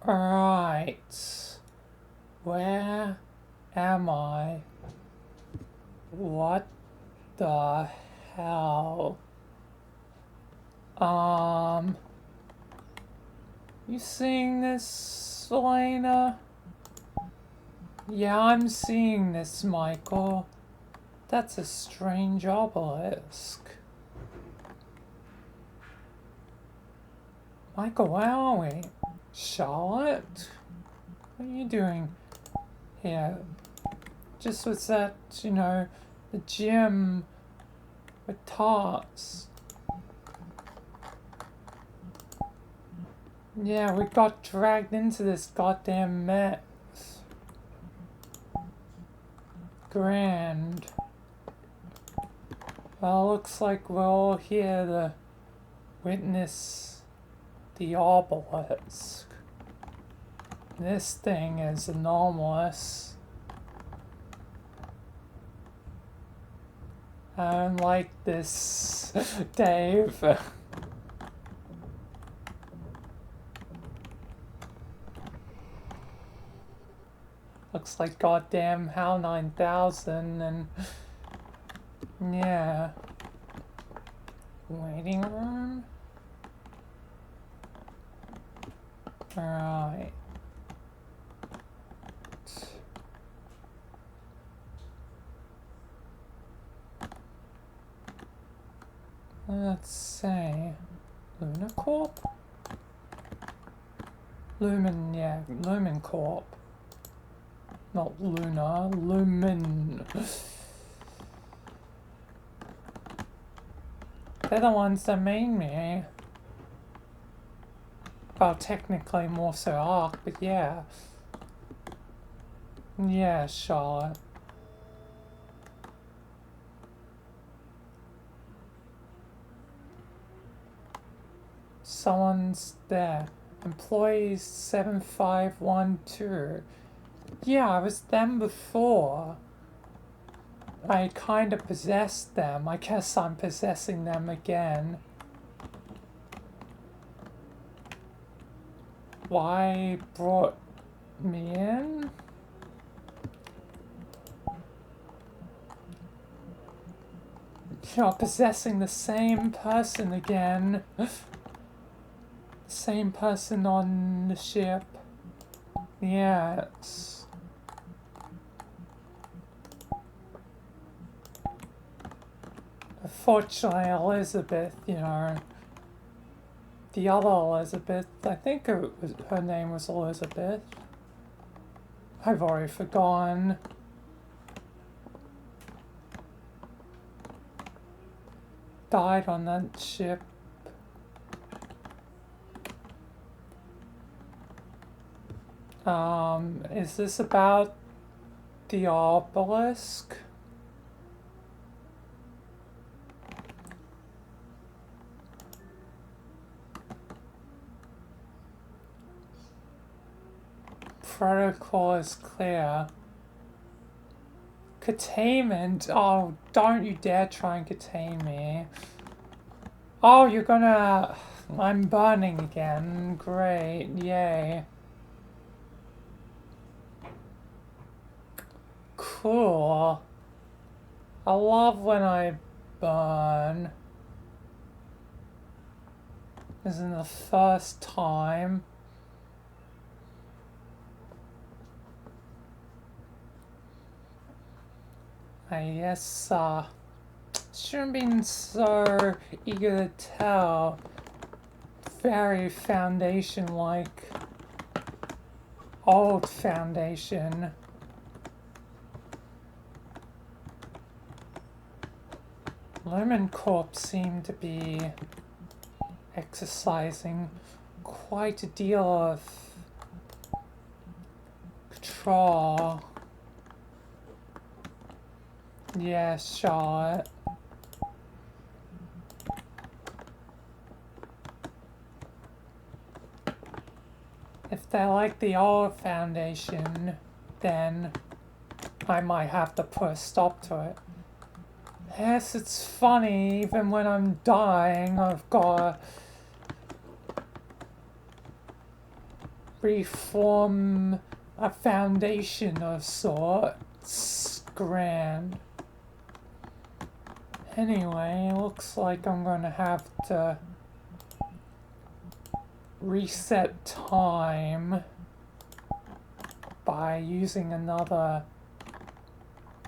Alright. Where am I? What the hell? You seeing this, Elena? Yeah, I'm seeing this, Michael. That's a strange obelisk. Michael, where are we? Charlotte? What are you doing here? Just was at, the gym with Tots. Yeah, we got dragged into this goddamn mess. Grand. Well, looks like we're all here to witness the obelisk. This thing is anomalous. I don't like this, Dave. Looks like goddamn HAL 9000 and yeah. Waiting room? Alright. Let's say Luna Corp? Lumen Corp. Not Luna, Lumen. They're the ones that made me. Well, technically more so Ark, but yeah. Yeah, Charlotte. Someone's there. Employees 7512. Yeah, I was them before. I kind of possessed them. I guess I'm possessing them again. Why brought me in? You're possessing the same person again. Same person on the ship. Yes. Unfortunately, Elizabeth, the other Elizabeth, I think her name was Elizabeth. I've already forgotten. Died on that ship. Is this about the obelisk? Protocol is clear. Containment? Oh, don't you dare try and contain me. Oh, you're gonna... I'm burning again. Great, yay. Cool. I love when I burn. This isn't the first time. I guess, shouldn't have been so eager to tell. Very foundation-like. Old foundation. Lumen Corp seemed to be exercising quite a deal of control. Yes, Charlotte. If they're like the old foundation, then I might have to put a stop to it. Yes, it's funny, even when I'm dying, I've got reform a foundation of sorts. Grand. Anyway, looks like I'm gonna have to reset time by using another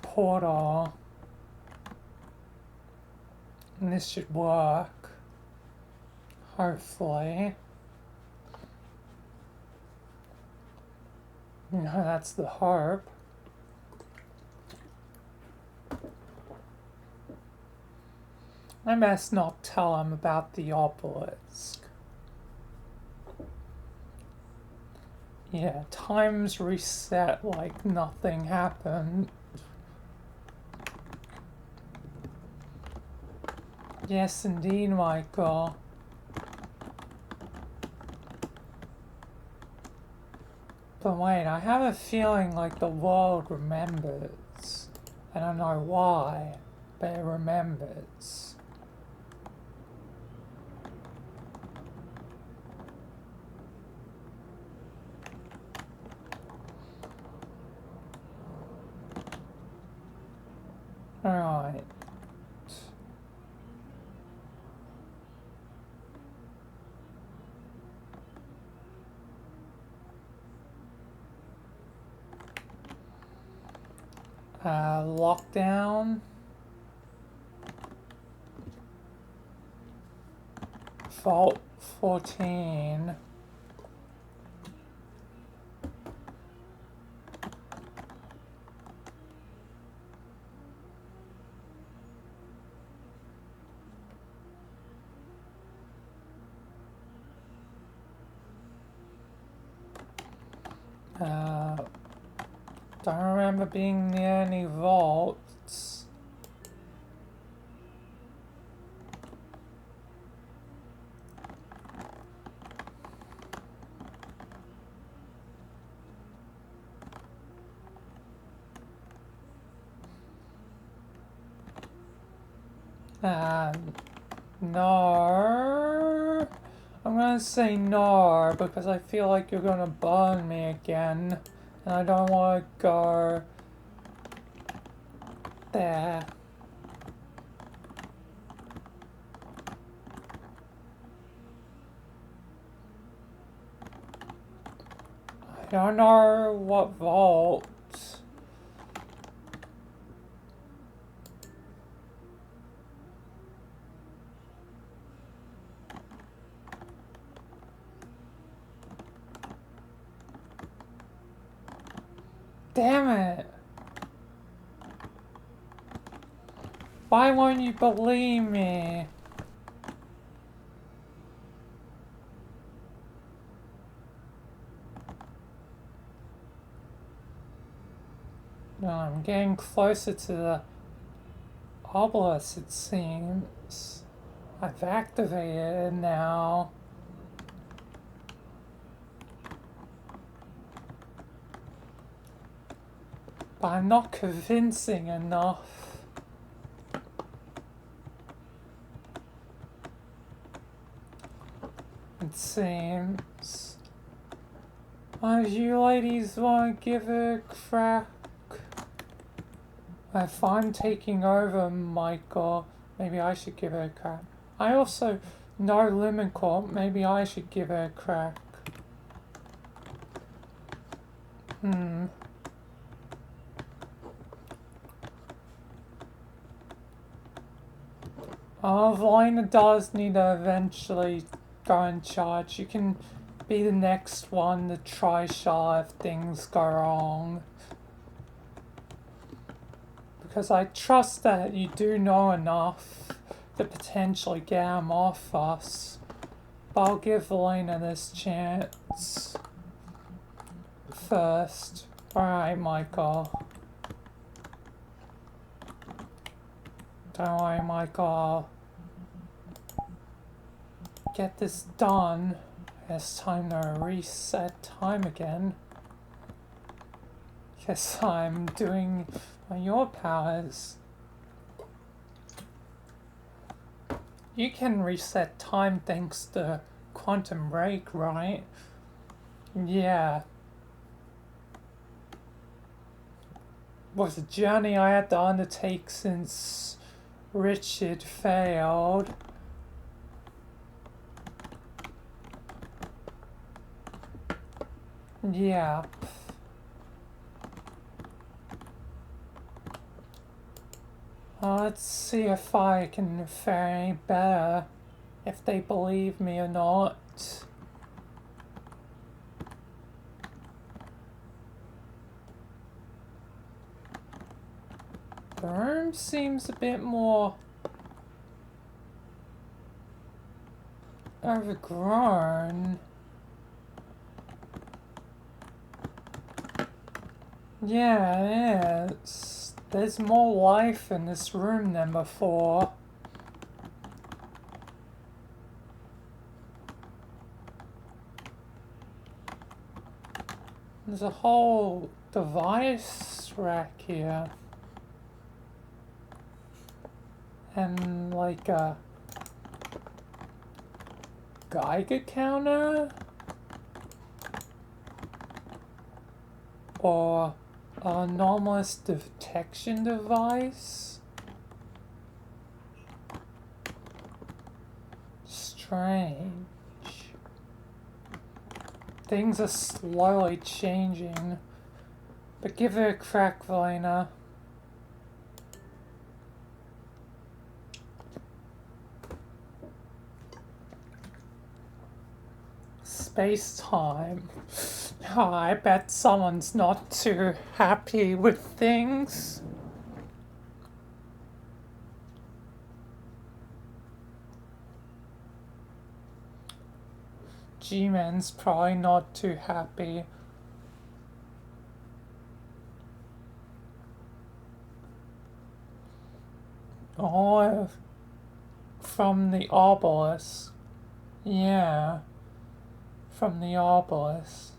portal. And this should work. Hopefully. No, that's the hope. I best not tell him about the obelisk. Yeah, time's reset like nothing happened. Yes, indeed, Michael. But wait, I have a feeling like the world remembers. I don't know why, but it remembers. Alright. Lockdown. Vault 14. Don't remember being near any vaults. No. I'm gonna say no because I feel like you're gonna burn me again. And I don't want to go there. I don't know what vault. Damn it! Why won't you believe me? No, I'm getting closer to the obelisk, it seems. I've activated it now. But I'm not convincing enough. It seems. Oh, you ladies want to give it a crack? If I'm taking over, Michael, maybe I should give it a crack. I also know Lemon Corp, maybe I should give it a crack. Oh, Valina does need to eventually go in charge. You can be the next one to try Shaw if things go wrong. Because I trust that you do know enough to potentially get him off us. But I'll give Valina this chance first. Alright, Michael. Don't worry, Michael. Get this done. It's time to reset time again. Guess I'm doing your powers. You can reset time thanks to quantum break, right? Yeah. Was a journey I had to undertake since Richard failed. Yeah. Let's see if I can fare any better, if they believe me or not. The room seems a bit more overgrown. Yeah, it is. There's more life in this room than before. There's a whole device rack here. And like a Geiger counter? Or an anomalous detection device? Strange. Things are slowly changing. But give it a crack, Valena. Space-time. Oh, I bet someone's not too happy with things. G-Man's probably not too happy. Oh, from the obelisk. Yeah, from the obelisk.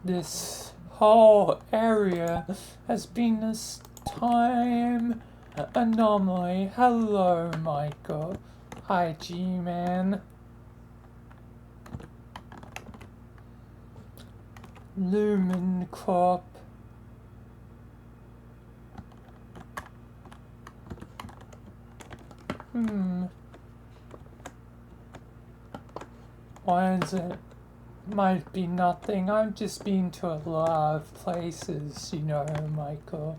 This whole area has been this time anomaly. Hello, Michael. Hi, G-Man. Lumen Corp. Why is it? Might be nothing. I've just been to a lot of places, you know, Michael.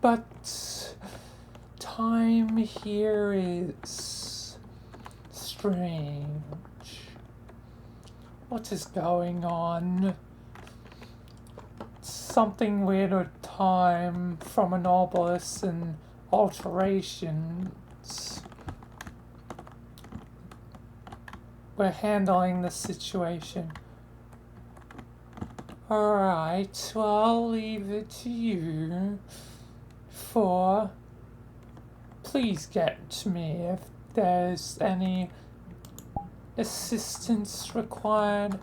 But time here is strange. What is going on? Something weird with time from an obelisk and alterations. We're handling the situation. Alright, well, I'll leave it to you for... Please get to me if there's any assistance required.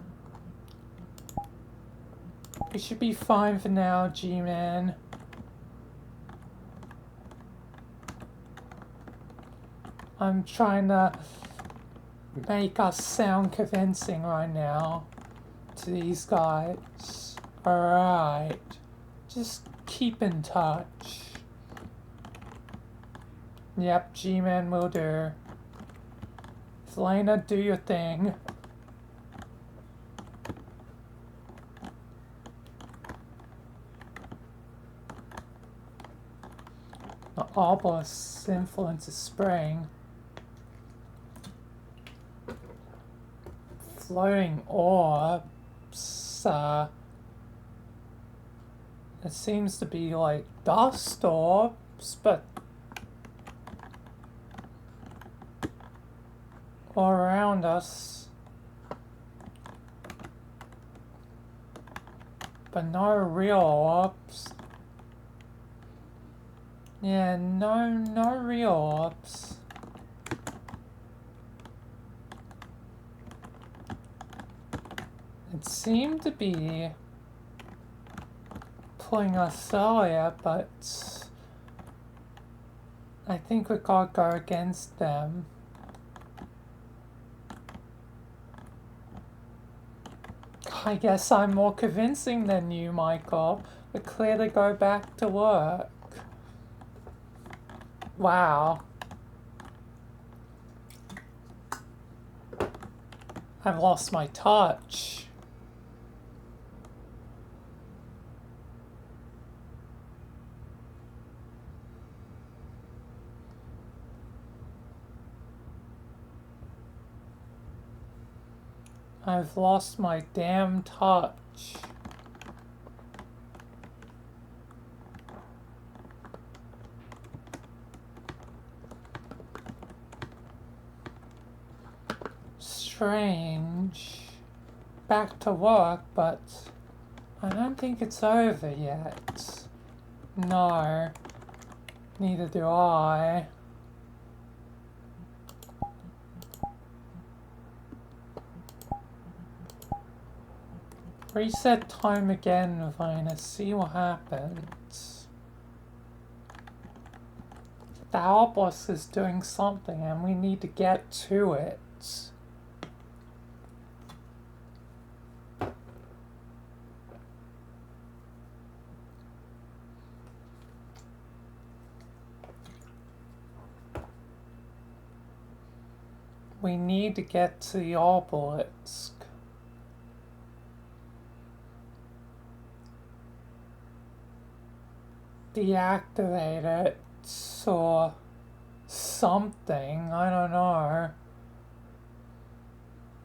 We should be fine for now, G-Man. I'm trying to make us sound convincing right now to these guys. Alright. Just keep in touch. Yep, G-Man will do. Selena, do your thing. The obelisk's influence is spraying. Floating orbs, it seems to be like dust orbs, but all around us. But no real orbs. Yeah, no real orbs. It seemed to be pulling us earlier, but I think we gotta go against them. I guess I'm more convincing than you, Michael. We're clear to go back to work. Wow. I've lost my touch. I've lost my damn touch. Strange. Back to work, but I don't think it's over yet. No, neither do I. Reset time again, Vina. See what happens. The outbox is doing something and we need to get to it. We need to get to the obelisk. Deactivate it or something, I don't know.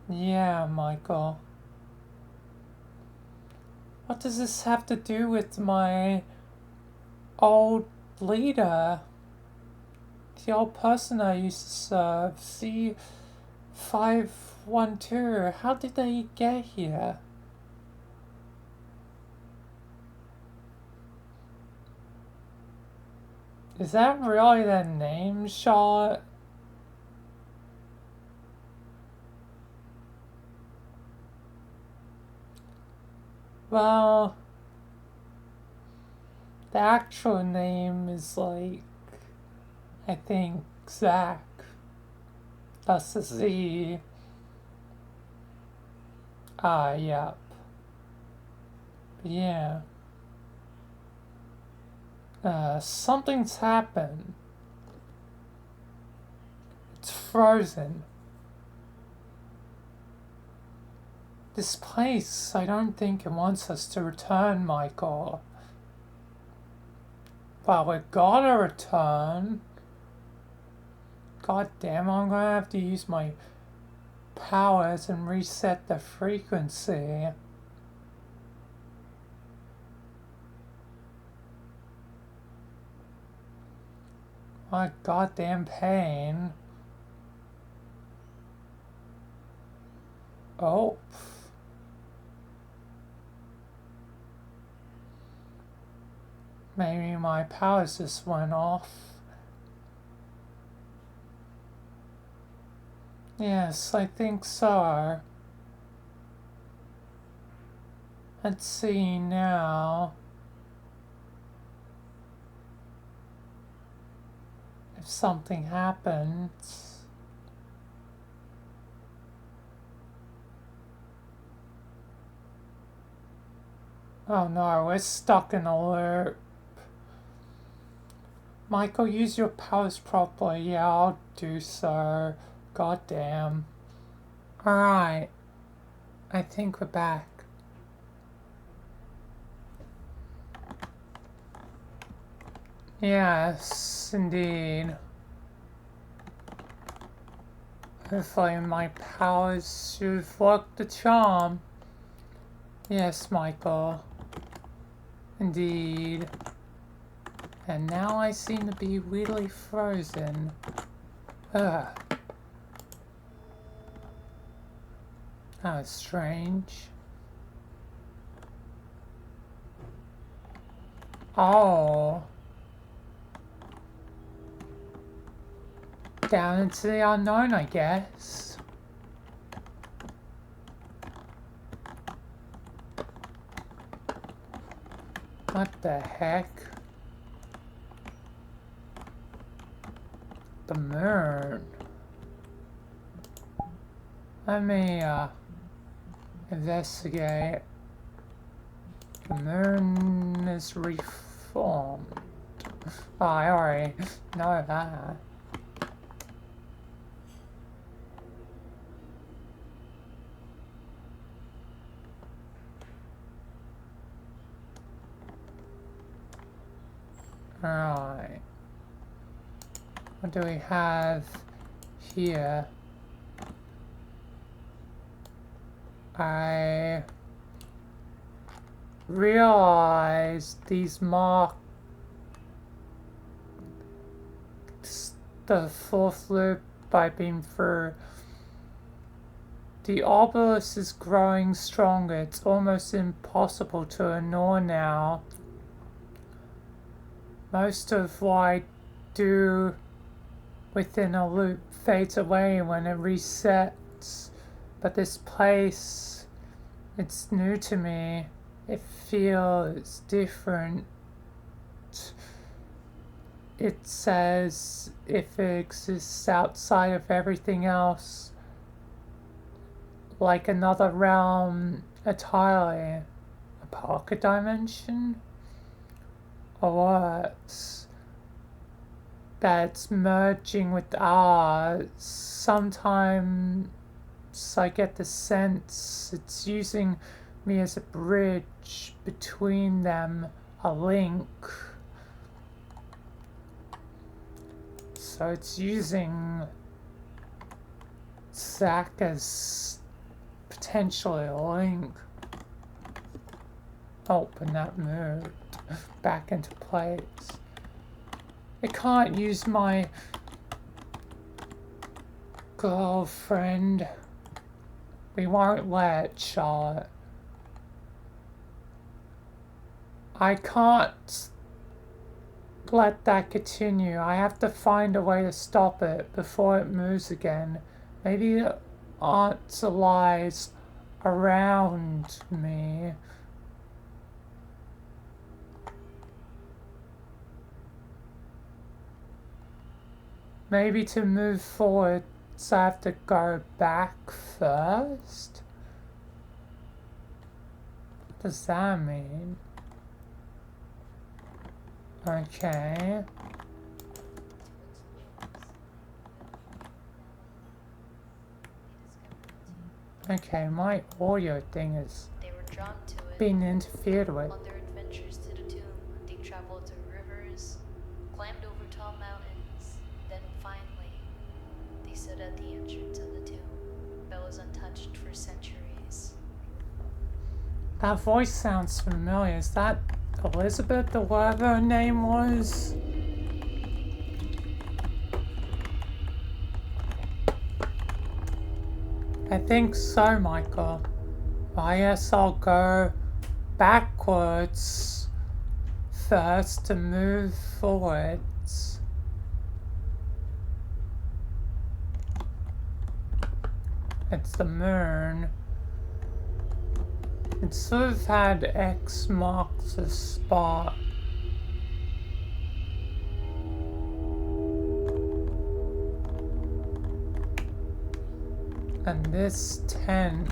Yeah, Michael. What does this have to do with my old leader? The old person I used to serve, C512. How did they get here? Is that really their name, Charlotte? Well, the actual name is like, I think, Zach. That's the Z. Ah, yep. Yeah. Something's happened. It's frozen. This place, I don't think it wants us to return, Michael. But we gotta return. God damn, I'm gonna have to use my powers and reset the frequency. My goddamn pain. Oh. Maybe my powers just went off. Yes, I think so. Let's see now. If something happens. Oh no, we're stuck in a loop. Michael, use your powers properly. Yeah, I'll do so. God damn. Alright. I think we're back. Yes, indeed. Hopefully my powers should have worked the charm. Yes, Michael. Indeed. And now I seem to be weirdly frozen. Ugh. That was strange. Oh. Down into the unknown, I guess. What the heck? The moon. Let me, Investigate. The moon is reformed. Oh, I already know that. Right. What do we have here? I realize these mark the fourth loop I've been through. The obelisk is growing stronger. It's almost impossible to ignore now. Most of what I do within a loop fades away when it resets. But this place, it's new to me. It feels different. It says if it exists outside of everything else, like another realm entirely, a pocket dimension, or worse, that's merging with ours. Sometimes I get the sense it's using me as a bridge between them, a link. So it's using Zack as potentially a link. Oh, and that moved back into place. I can't use my girlfriend. We won't let Charlotte. I can't let that continue. I have to find a way to stop it before it moves again. Maybe Aunt lies around me. Maybe to move forward, so I have to go back first? What does that mean? Okay. Okay, my audio thing is being interfered with. On their adventures to the tomb, they traveled through rivers, climbed over tall mountains, then finally, they stood at the entrance of the tomb that was untouched for centuries. That voice sounds familiar. Is that Elizabeth, or whatever her name was? I think so, Michael. I guess I'll go backwards first to move forwards. It's the moon. It sort of had X marks a spot. And this tent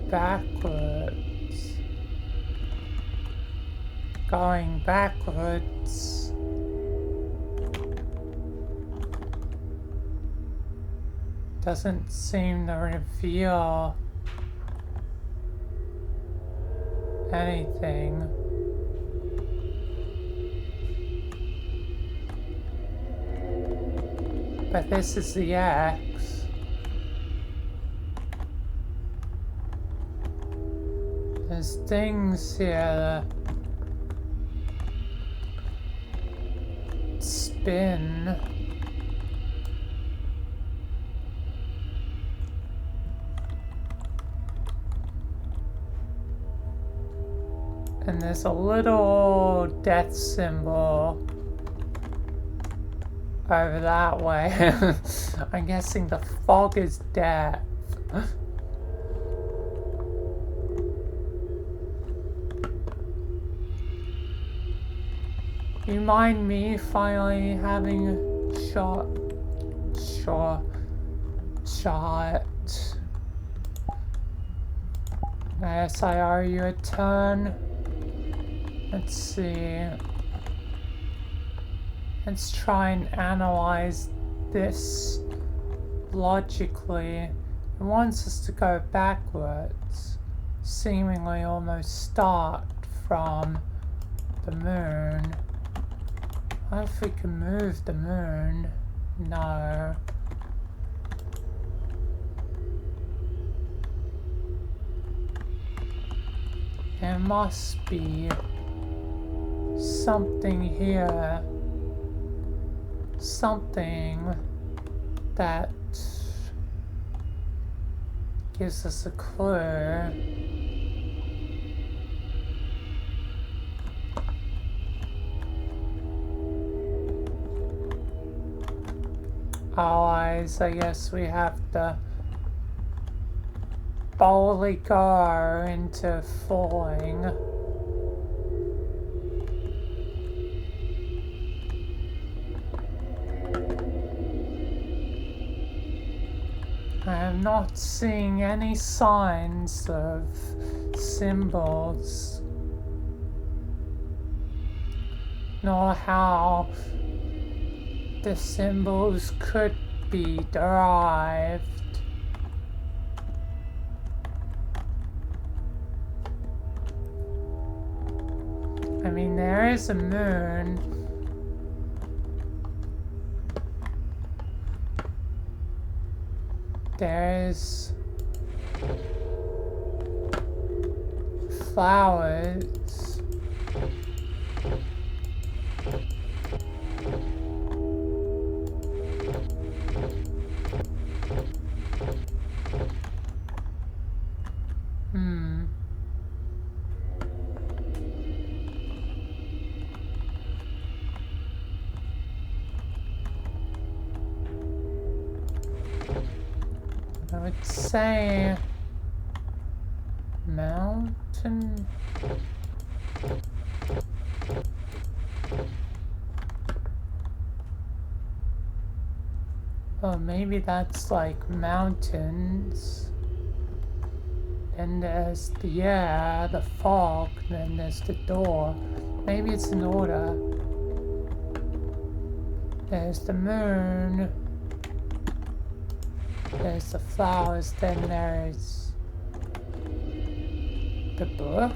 backwards, going backwards. Doesn't seem to reveal anything. But this is the X. There's things here that spin. And there's a little death symbol over that way. I'm guessing the fog is death. You mind me finally having a shot? Sure. shot. I guess I owe you a turn. Let's see. Let's try and analyze this logically. It wants us to go backwards, seemingly almost start from the moon. What if we can move the moon? No. There must be something here. Something that gives us a clue. Allies, I guess we have to boldly go into falling. I am not seeing any signs of symbols, nor how the symbols could be derived. I mean, there is a moon. There's flowers. I would say mountain. Oh, maybe that's like mountains. Then there's the air, the fog, then there's the door. Maybe it's in order. There's the moon. There's the flowers, then there's the book.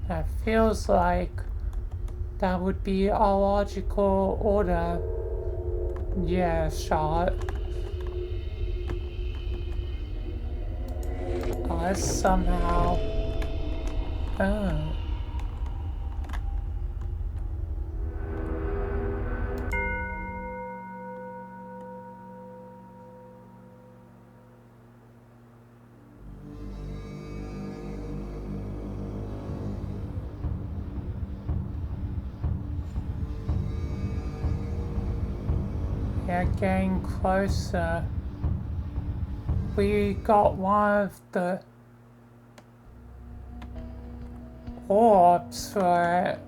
That feels like that would be a logical order. Yeah, shot. Unless somehow... Oh. Yeah, getting closer. We got one of the orbs for it.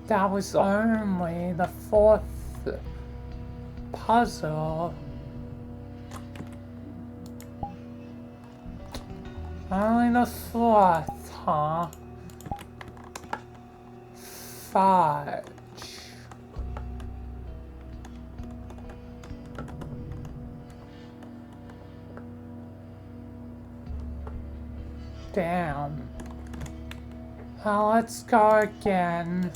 That was only the fourth puzzle. Only the fourth, huh? Fudge. Damn. Well, let's go again.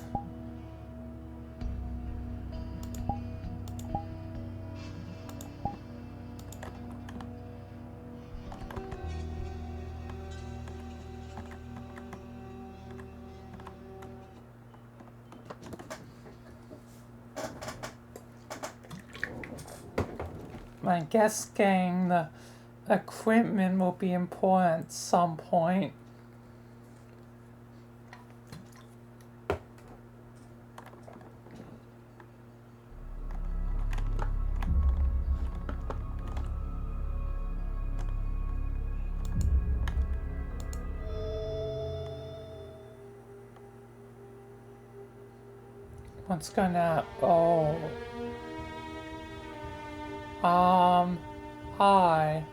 I guess getting the equipment will be important at some point. What's gonna... Oh. Hi.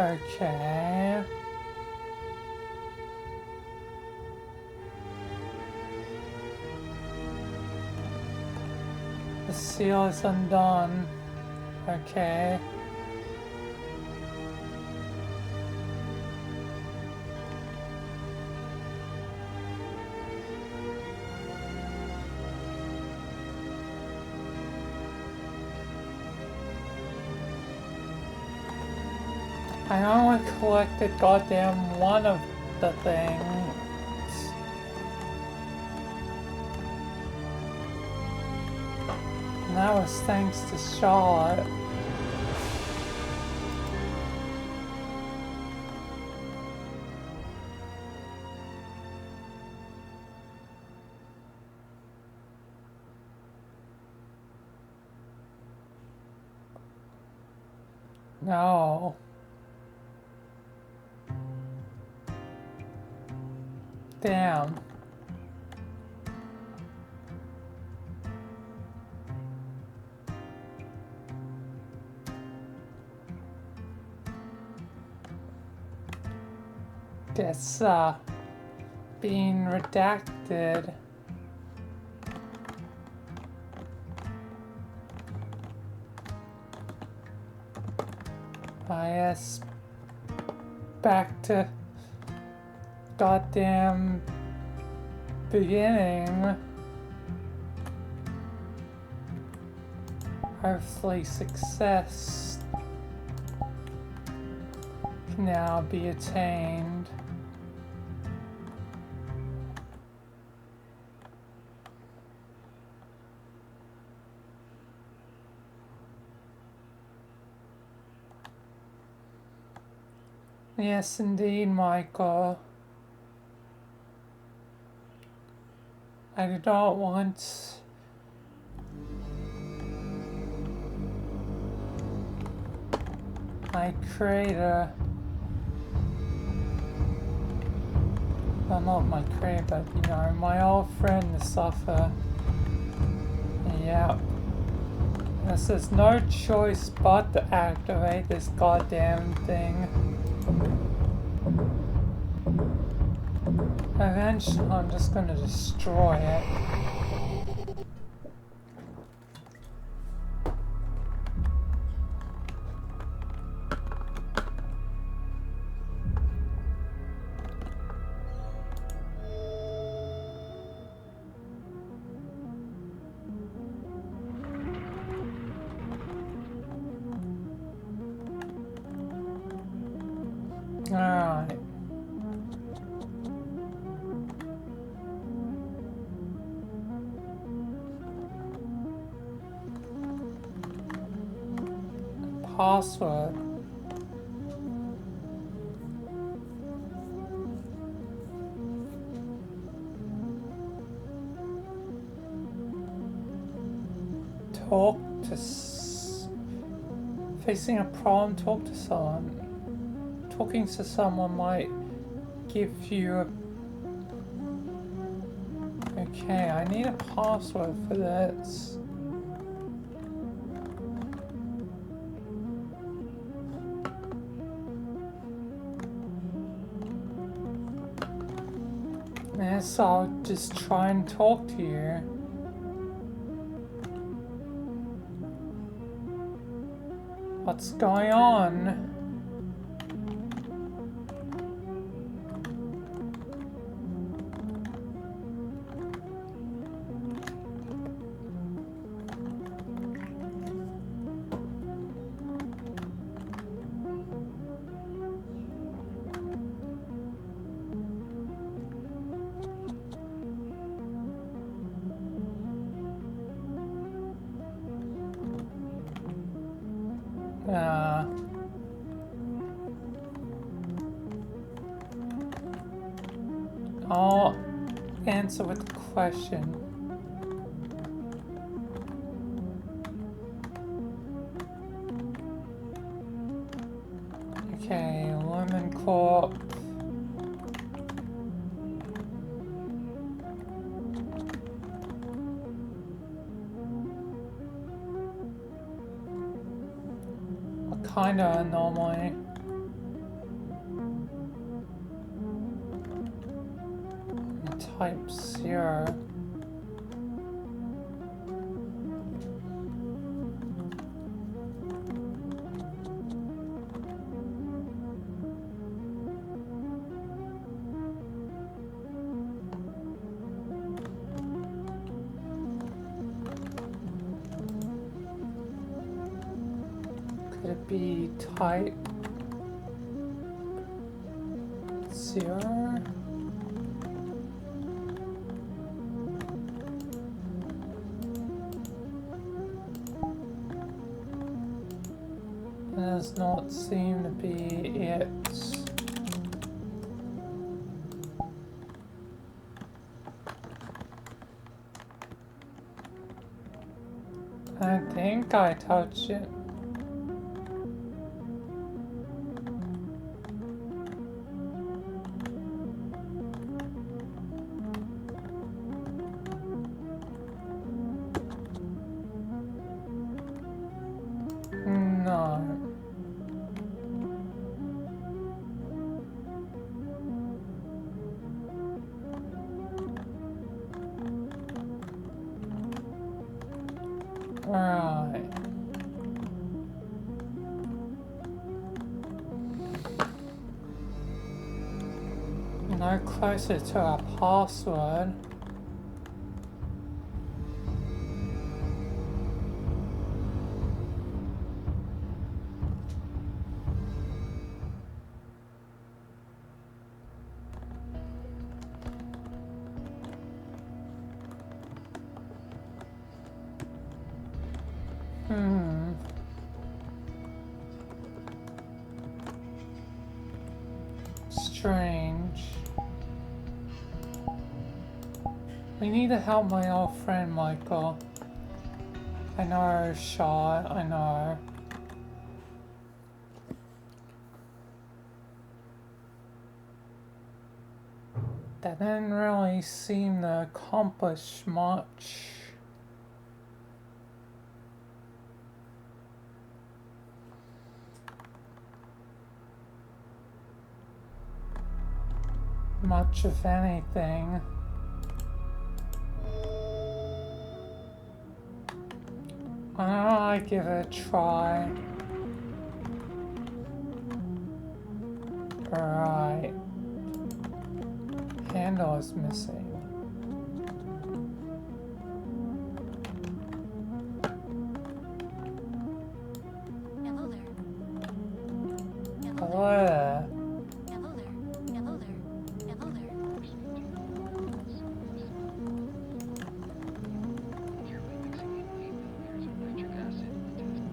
Okay. The seal is undone. Okay. I only collected goddamn one of the things. And that was thanks to Charlotte. No. Damn. Guess, being redacted. I guess back to goddamn beginning. Hopefully success can now be attained. Yes, indeed, Michael. I do not want my creator, well, not my creator, but you know, my old friend to suffer. Yep. Yes, there's no choice but to activate this goddamn thing. Eventually, I'm just gonna destroy it. Alright. Password. Talk to facing a problem, talk to someone. Talking to someone might give you a... Okay, I need a password for this. Yes, I'll just try and talk to you. What's going on? Oh, answer with a question. Okay, Lemon Corp. What kind of anomaly? Type 0. Could it be type 0? Does not seem to be it. I think I touched it. No. Right. No closer to our password. Strange. We need to help my old friend Michael. I know, Shaw, I know. That didn't really seem to accomplish much. Much of anything. I don't know, I give it a try. Right. Handle is missing. Hello there. Hello there. Hello there. Hello there. Hello there. Carefully mixing in 8 milliliters of nitric acid into the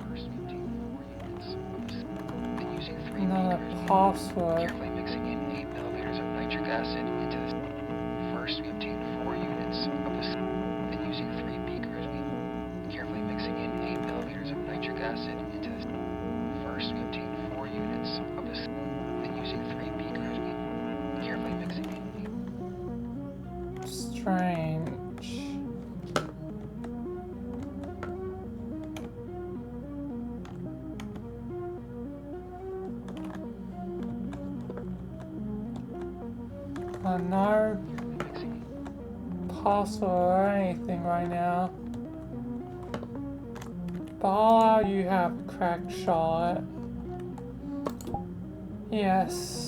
first 4 units of the then using 3 Another beakers. password. Carefully mixing in 8 milliliters of nitric acid into the first we obtain 4 units of the then using 3 beakers we carefully mixing in 8 milliliters of nitric acid into the first we obtain 4 units of the then using 3 beakers we carefully mixing in 8 Strange. No mixing in password or anything right now. But I'll allow you have a crack shot. Yes.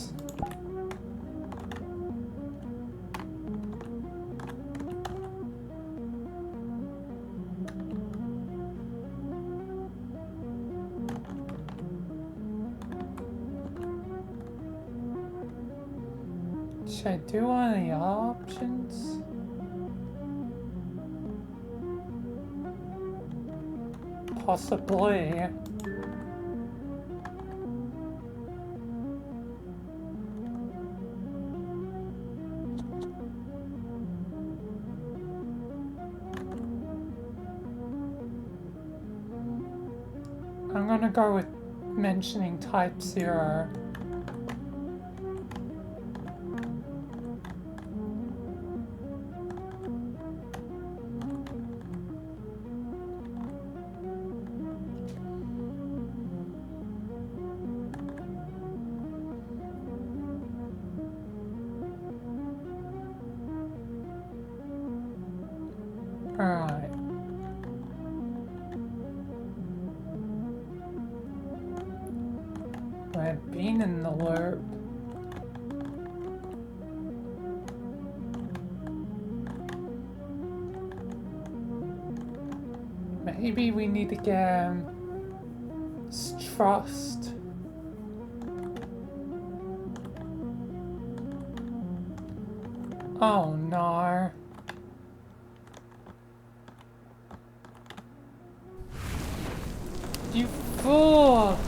Should I do one of the options? Possibly. I'm gonna go with mentioning type 0. Alright. I've been in the loop. Maybe we need to get trust. Oh no. You fool!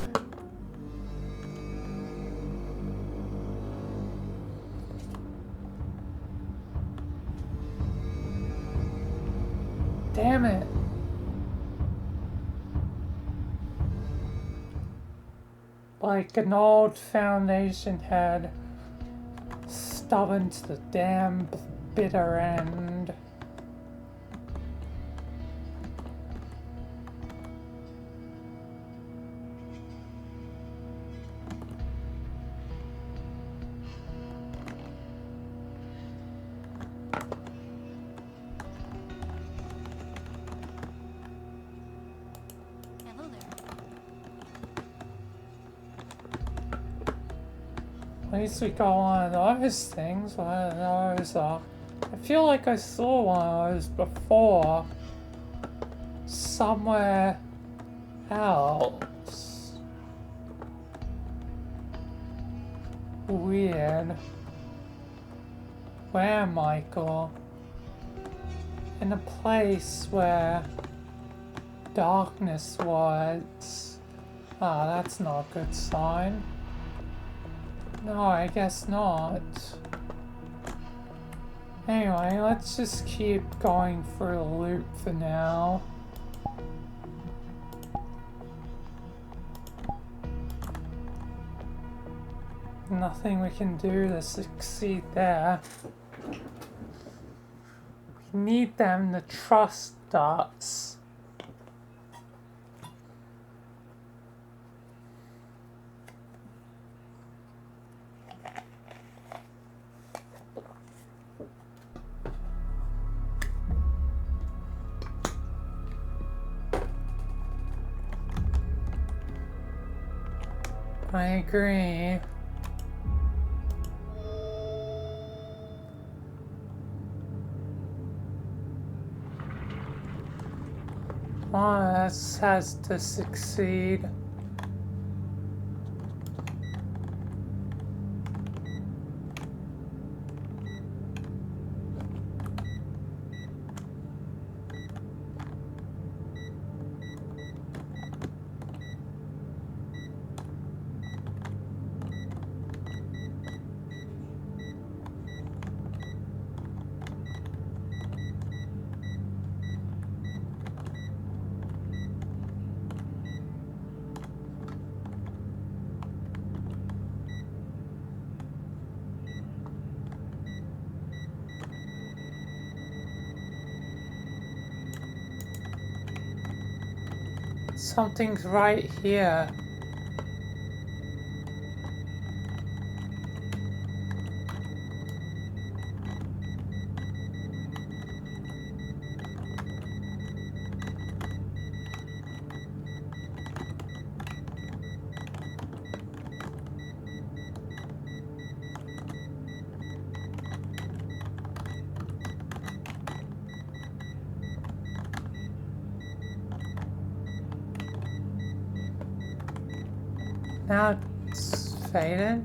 Damn it. Like an old foundation head, stubborn to the damn bitter end. Hello there. At least we got one of those things, one of those, I feel like I saw one of those before, somewhere else. Weird. Where, Michael? In a place where darkness was. Ah, that's not a good sign. No, I guess not. Anyway, let's just keep going through the loop for now. Nothing we can do to succeed there. We need them to trust us. I agree. One of us has to succeed. Something's right here. Now it's faded.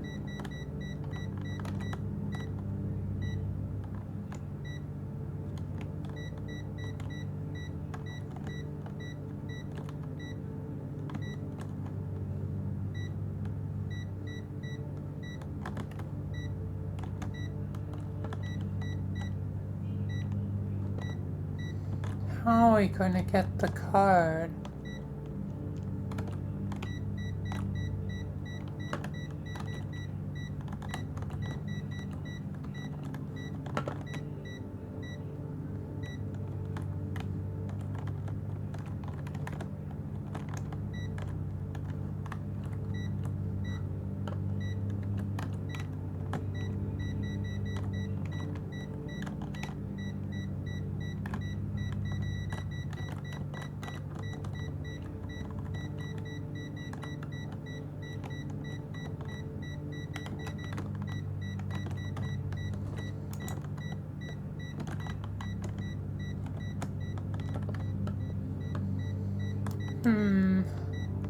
How are we going to get the card?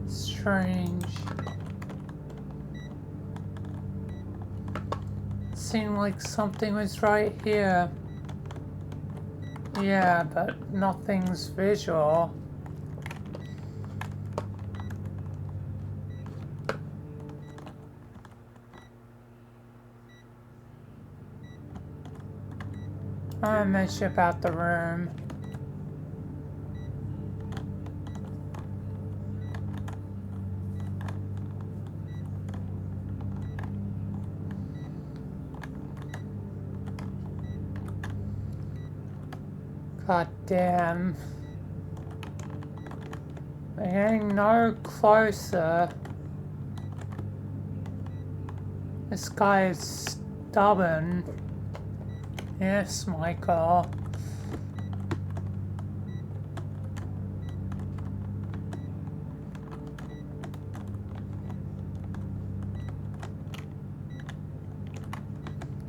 Strange. Seemed like something was right here. Yeah, but nothing's visual. I mentioned about the room. God damn. We're getting no closer. This guy is stubborn. Yes, Michael.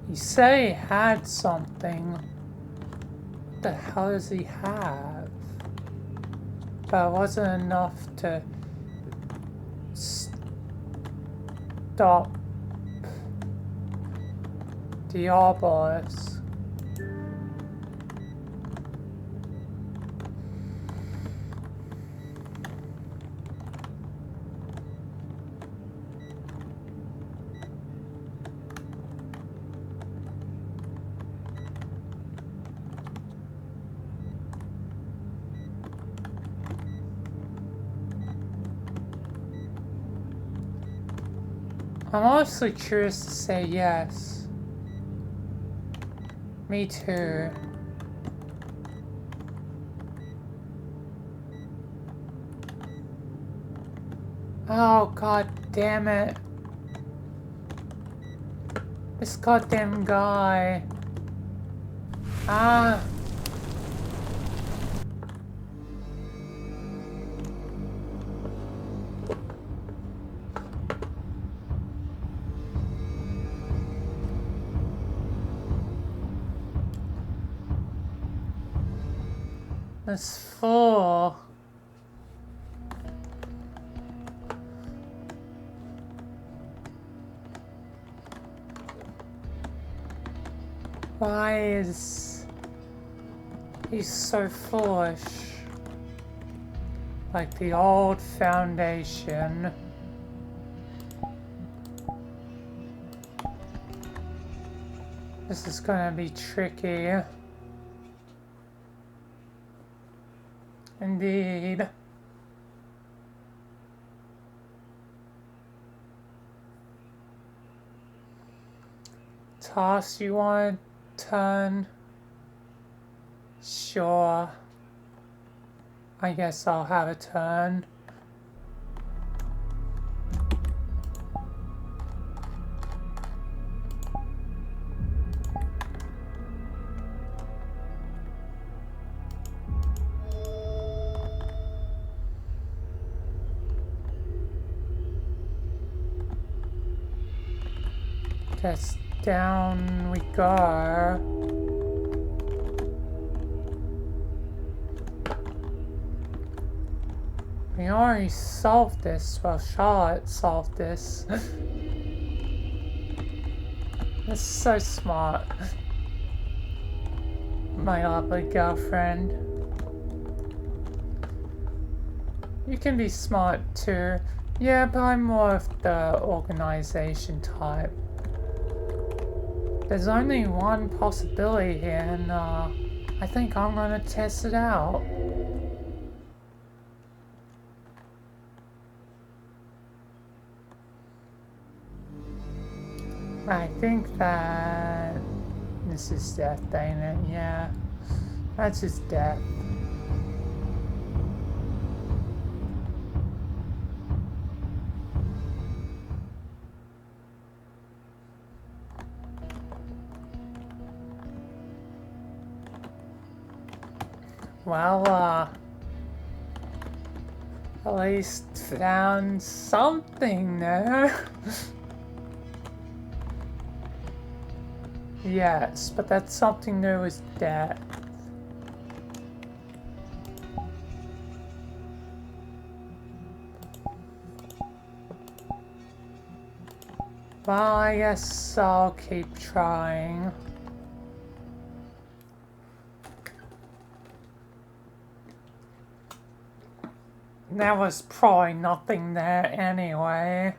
He said he had something. What the hell does he have? But it wasn't enough to stop Diabolus. I'm honestly curious to say yes. Me too. Oh, god damn it. This goddamn guy. Ah. This fool. Why is he so foolish? Like the old foundation. This is gonna be tricky. Indeed. Toss, you want to turn? Sure. I guess I'll have a turn. Just down we go. We already solved this. Well, Charlotte solved this. This is so smart. My lovely girlfriend. You can be smart too. Yeah, but I'm more of the organization type. There's only one possibility here, and I think I'm gonna test it out. I think that this is death, ain't it? Yeah, that's just death. Well, at least found something there. Yes, but that something new is death. Well, I guess I'll keep trying. There was probably nothing there anyway.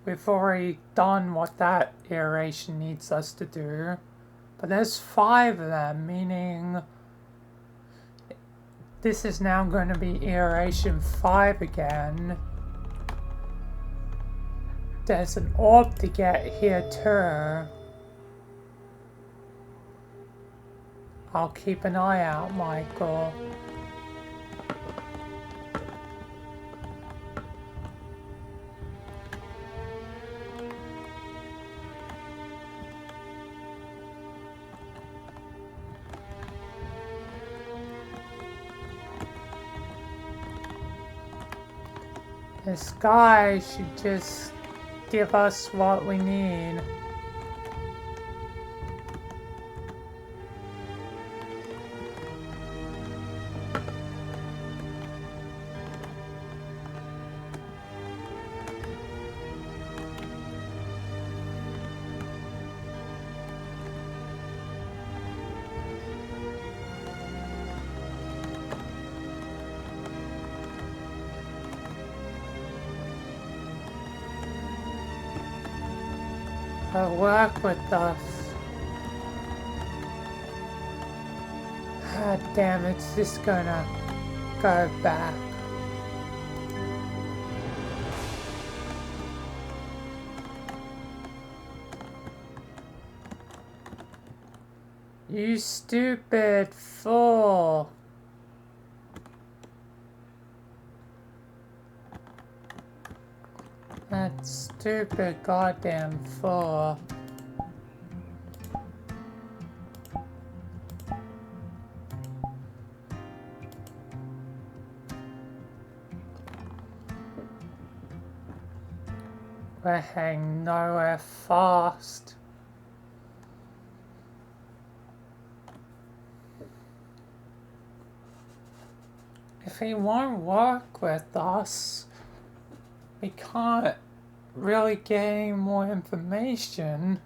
We've already done what that iteration needs us to do. But there's 5 of them, meaning this is now going to be iteration 5 again. There's an orb to get here too. I'll keep an eye out, Michael. This guy should just give us what we need. Work with us. God damn, it's just gonna go back. You stupid fool. That stupid goddamn fool. We're heading nowhere fast. If he won't work with us, we can't really get any more information.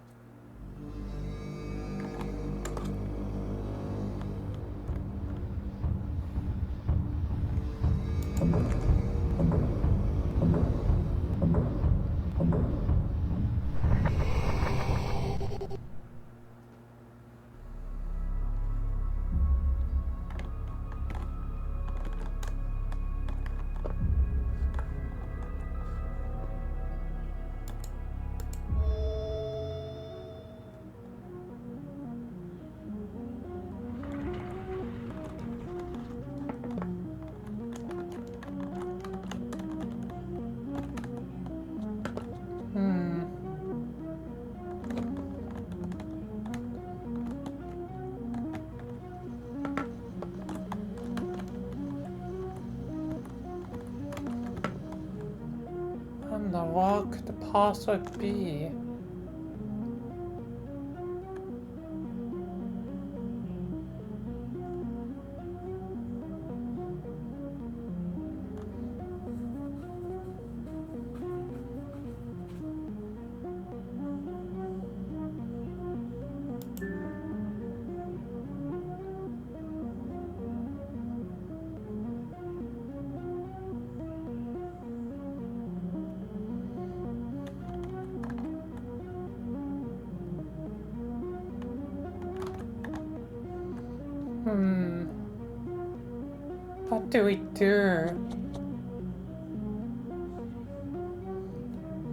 What could the password be? What do we do?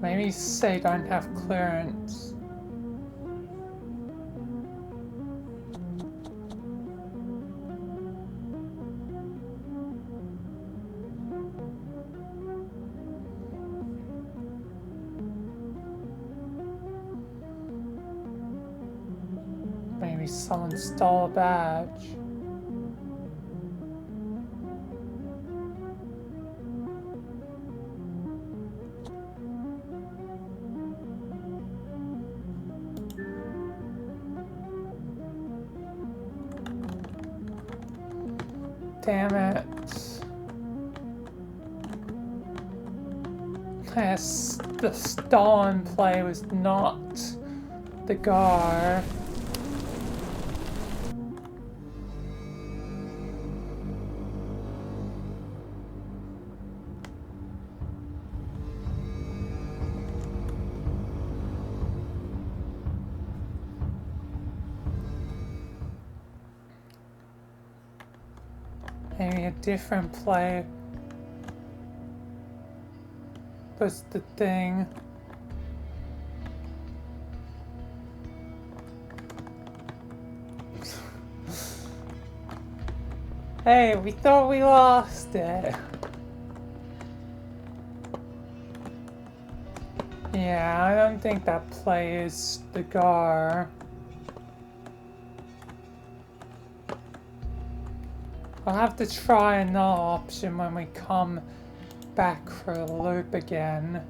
Maybe say don't have clearance. Maybe someone stole a badge. Damn it. Yes, the stolen play was not the gar. Maybe a different play was the thing. Hey, we thought we lost it. Yeah, I don't think that play is the gar. I'll have to try another option when we come back for the loop again.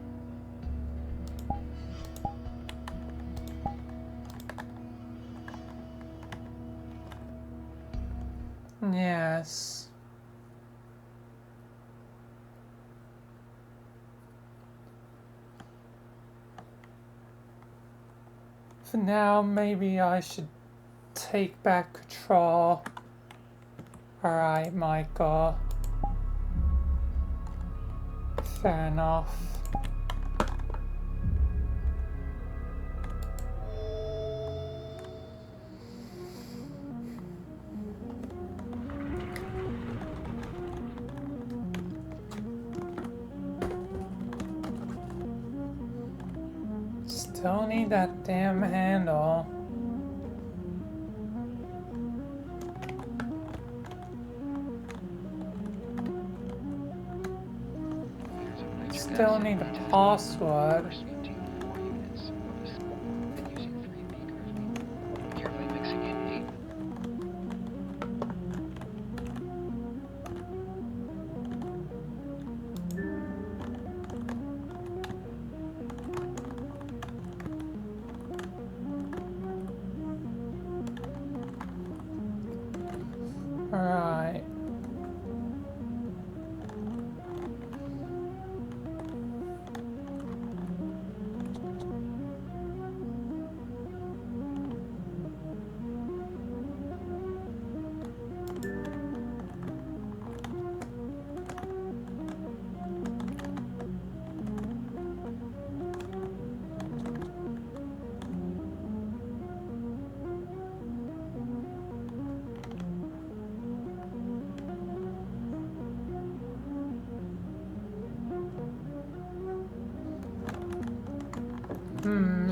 Yes. For now, maybe I should take back control. Alright, Michael. Fair enough. Still need that damn handle. Still need a password. First, we obtain 4 units of this, and using 3 beakers, we carefully mixing in 8. Alright.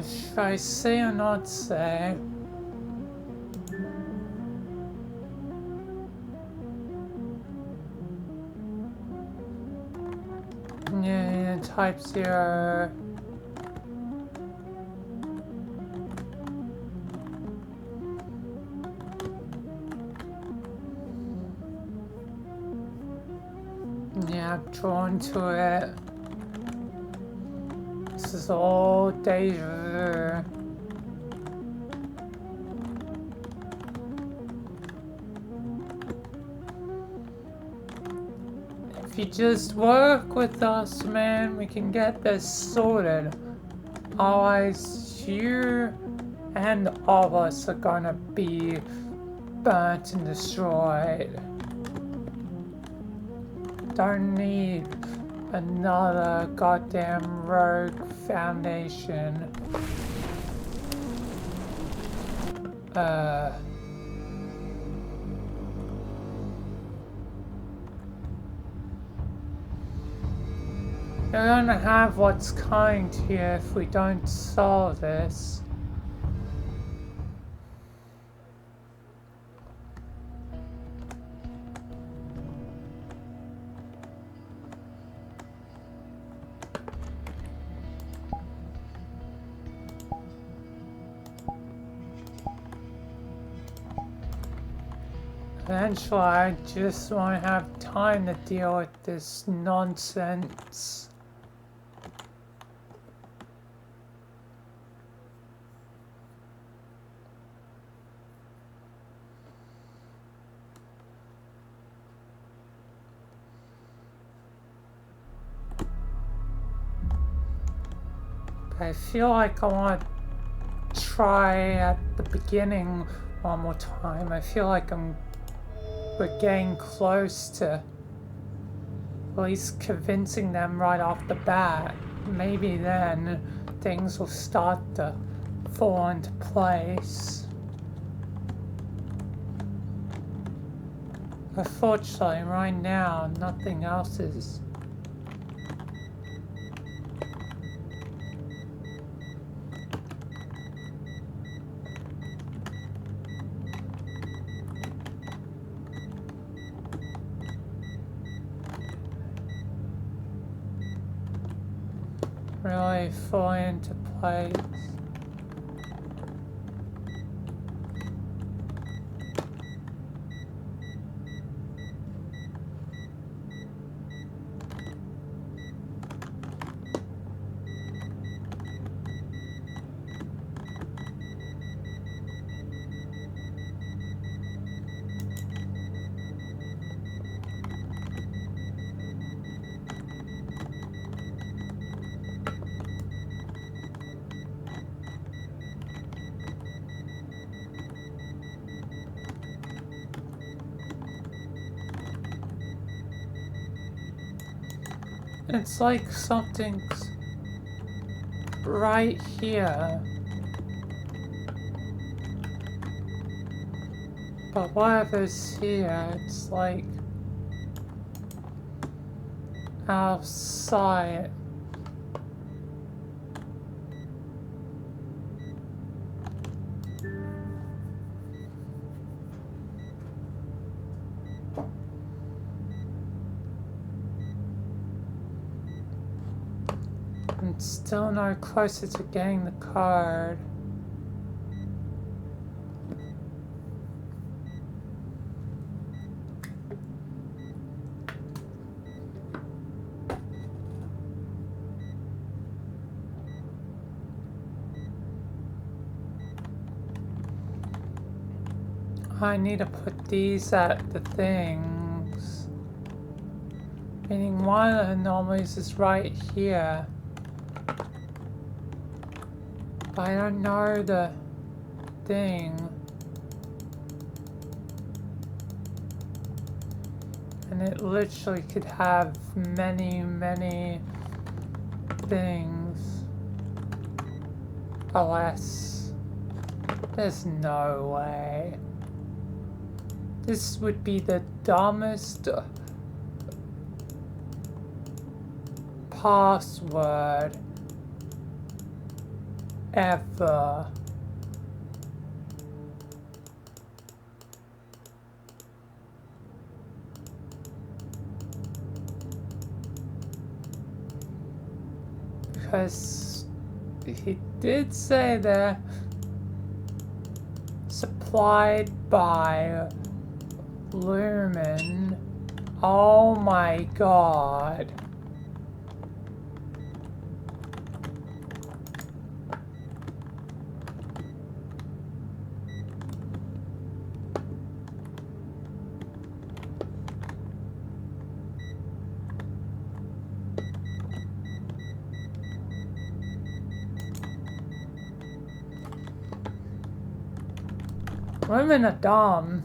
Should I say or not say? Yeah, type 0. Yeah, I'm drawn to it. This is all deja vu. If you just work with us, man, we can get this sorted. Otherwise, you and all of us are gonna be burnt and destroyed. Don't need another goddamn rogue foundation. You're gonna have what's coming to you if we don't solve this. Eventually, I just won't have time to deal with this nonsense. I feel like I want to try at the beginning one more time. I feel like we're getting close to at least convincing them right off the bat. Maybe then things will start to fall into place. Unfortunately, right now, nothing else is. Really falling into place. It's like something's right here. But whatever's here, it's like outside. I'm still no closer to getting the card. I need to put these at the things. Meaning one of the anomalies is right here. But I don't know the thing. And it literally could have many, many things. Alas, there's no way. This would be the dumbest password ever. Because he did say they're supplied by Lumen. Oh my god. Women are dumb.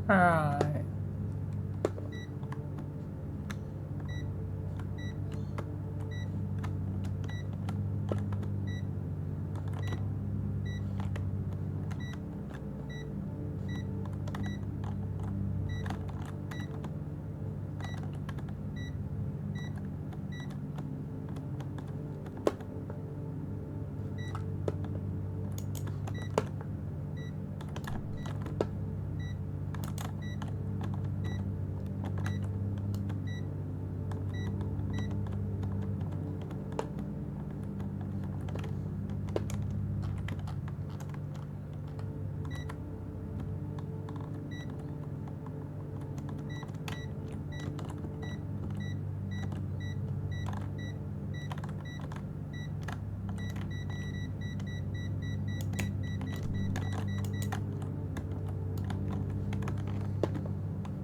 Alright.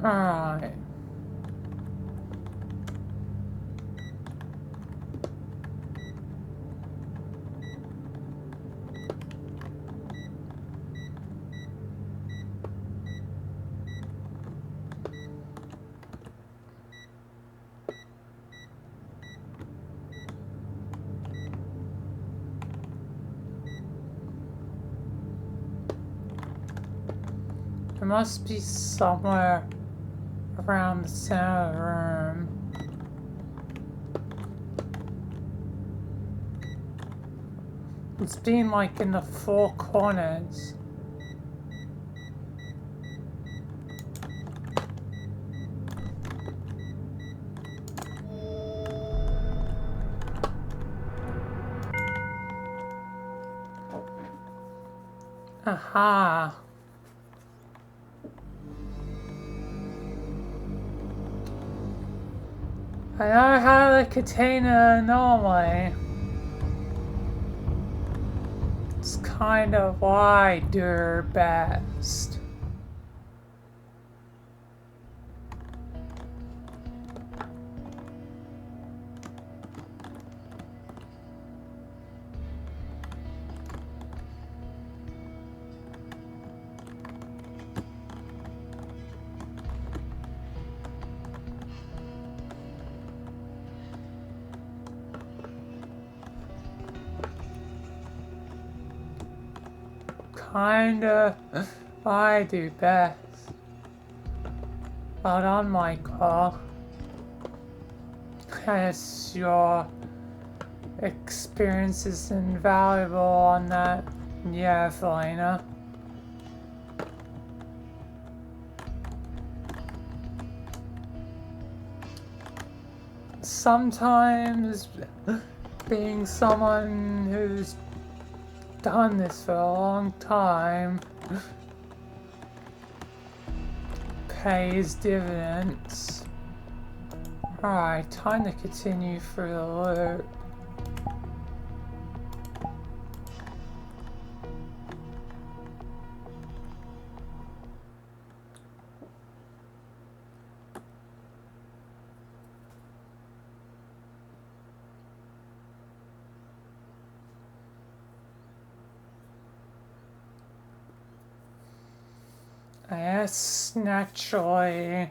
Alright. It must be somewhere around the center of the room. It's been like in the four corners. Aha. I know how to contain an anomaly. It's kind of what I do best. Kinda, I do best. Well done, Michael. Yes, your experience is invaluable on that. Yeah, Felina. Sometimes being someone who's done this for a long time pays dividends. Alright, time to continue through the loop. Yes, naturally.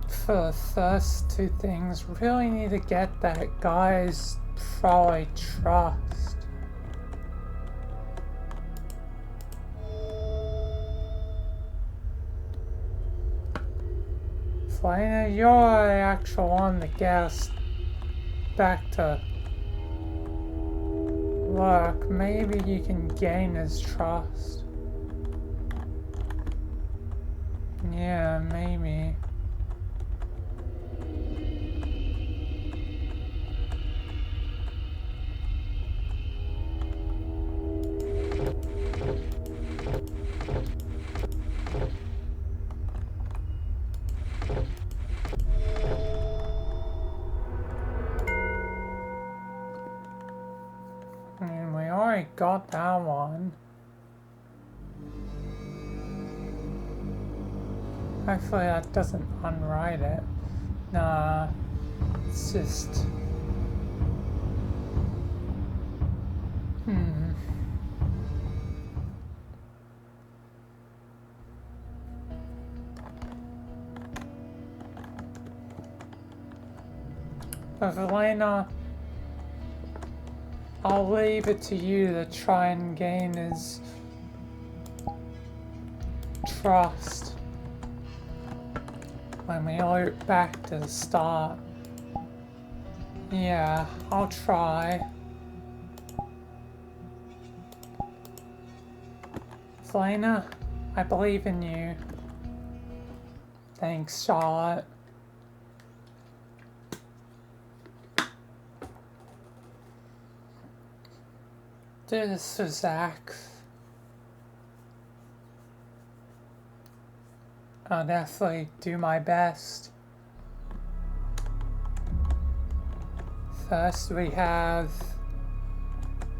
For the first two things, really need to get that guy's probably trust. Felina, you're the actual one that gets back to work. Maybe you can gain his trust. Yeah, maybe. I mean, we already got that one. Actually, that doesn't unwrite it. Nah, it's just... But Elena, I'll leave it to you to try and gain his trust when we loop back to the start. Yeah, I'll try. Elena, I believe in you. Thanks, Charlotte. Do this for Zach. I'll definitely do my best. First we have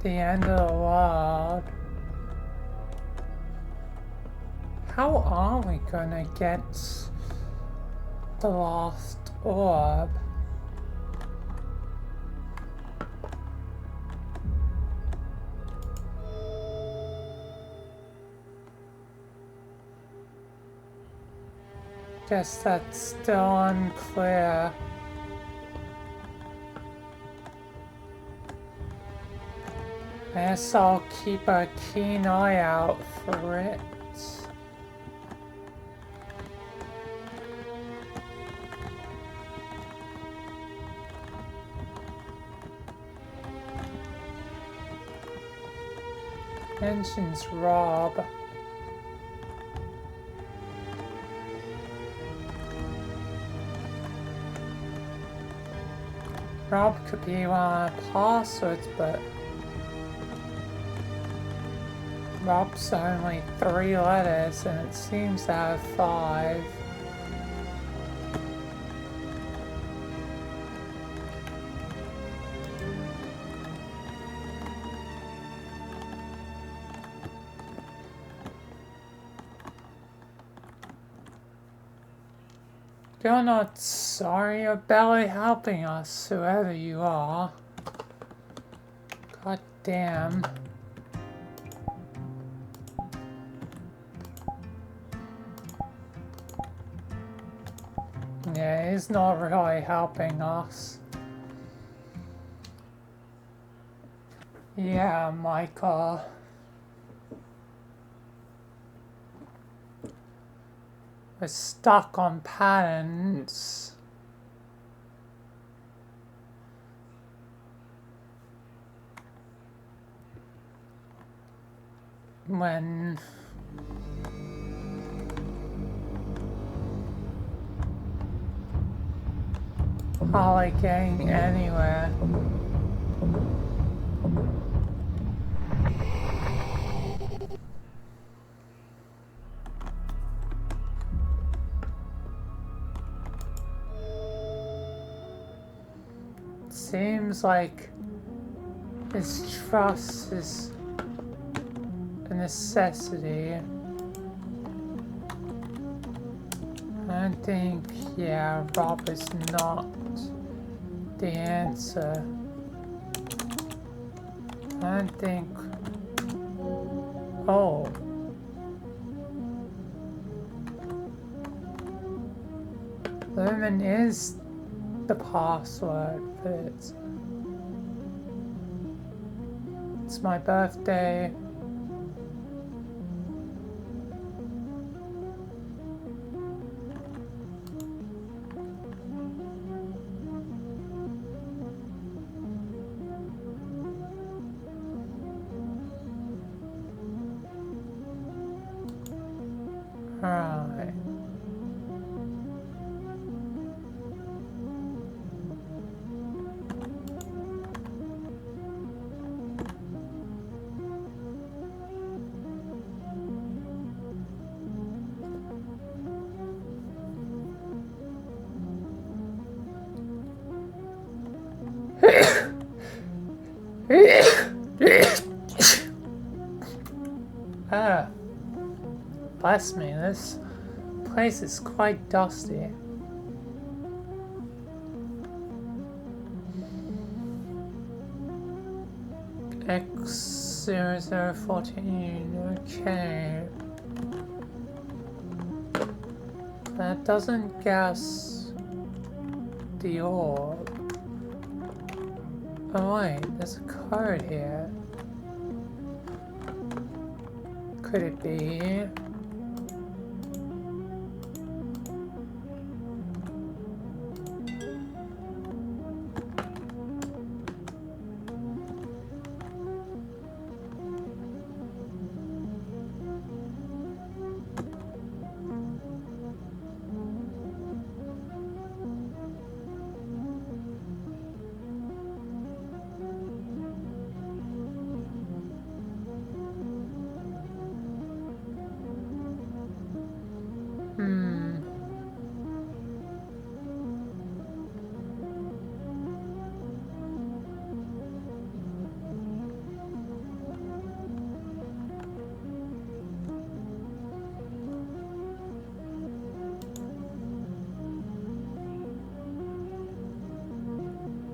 the end of the world. How are we gonna get the lost orb? Guess that's still unclear. I guess I'll keep a keen eye out for it. Mentions Rob. Rob could be one of the passwords, but Rob's only 3 letters and it seems to have 5. You're not sorry, you're barely helping us, whoever you are. God damn. Yeah, he's not really helping us. Yeah, Michael. We're stuck on patterns. When hardly getting anywhere. Seems like his trust is a necessity. I think, yeah, Rob is not the answer. I think, oh. Lumen is the password, but it's my birthday. Right. Ah, bless me, this place is quite dusty. X0014, okay. That doesn't guess the orb. Oh wait, there's a code here. Could it be?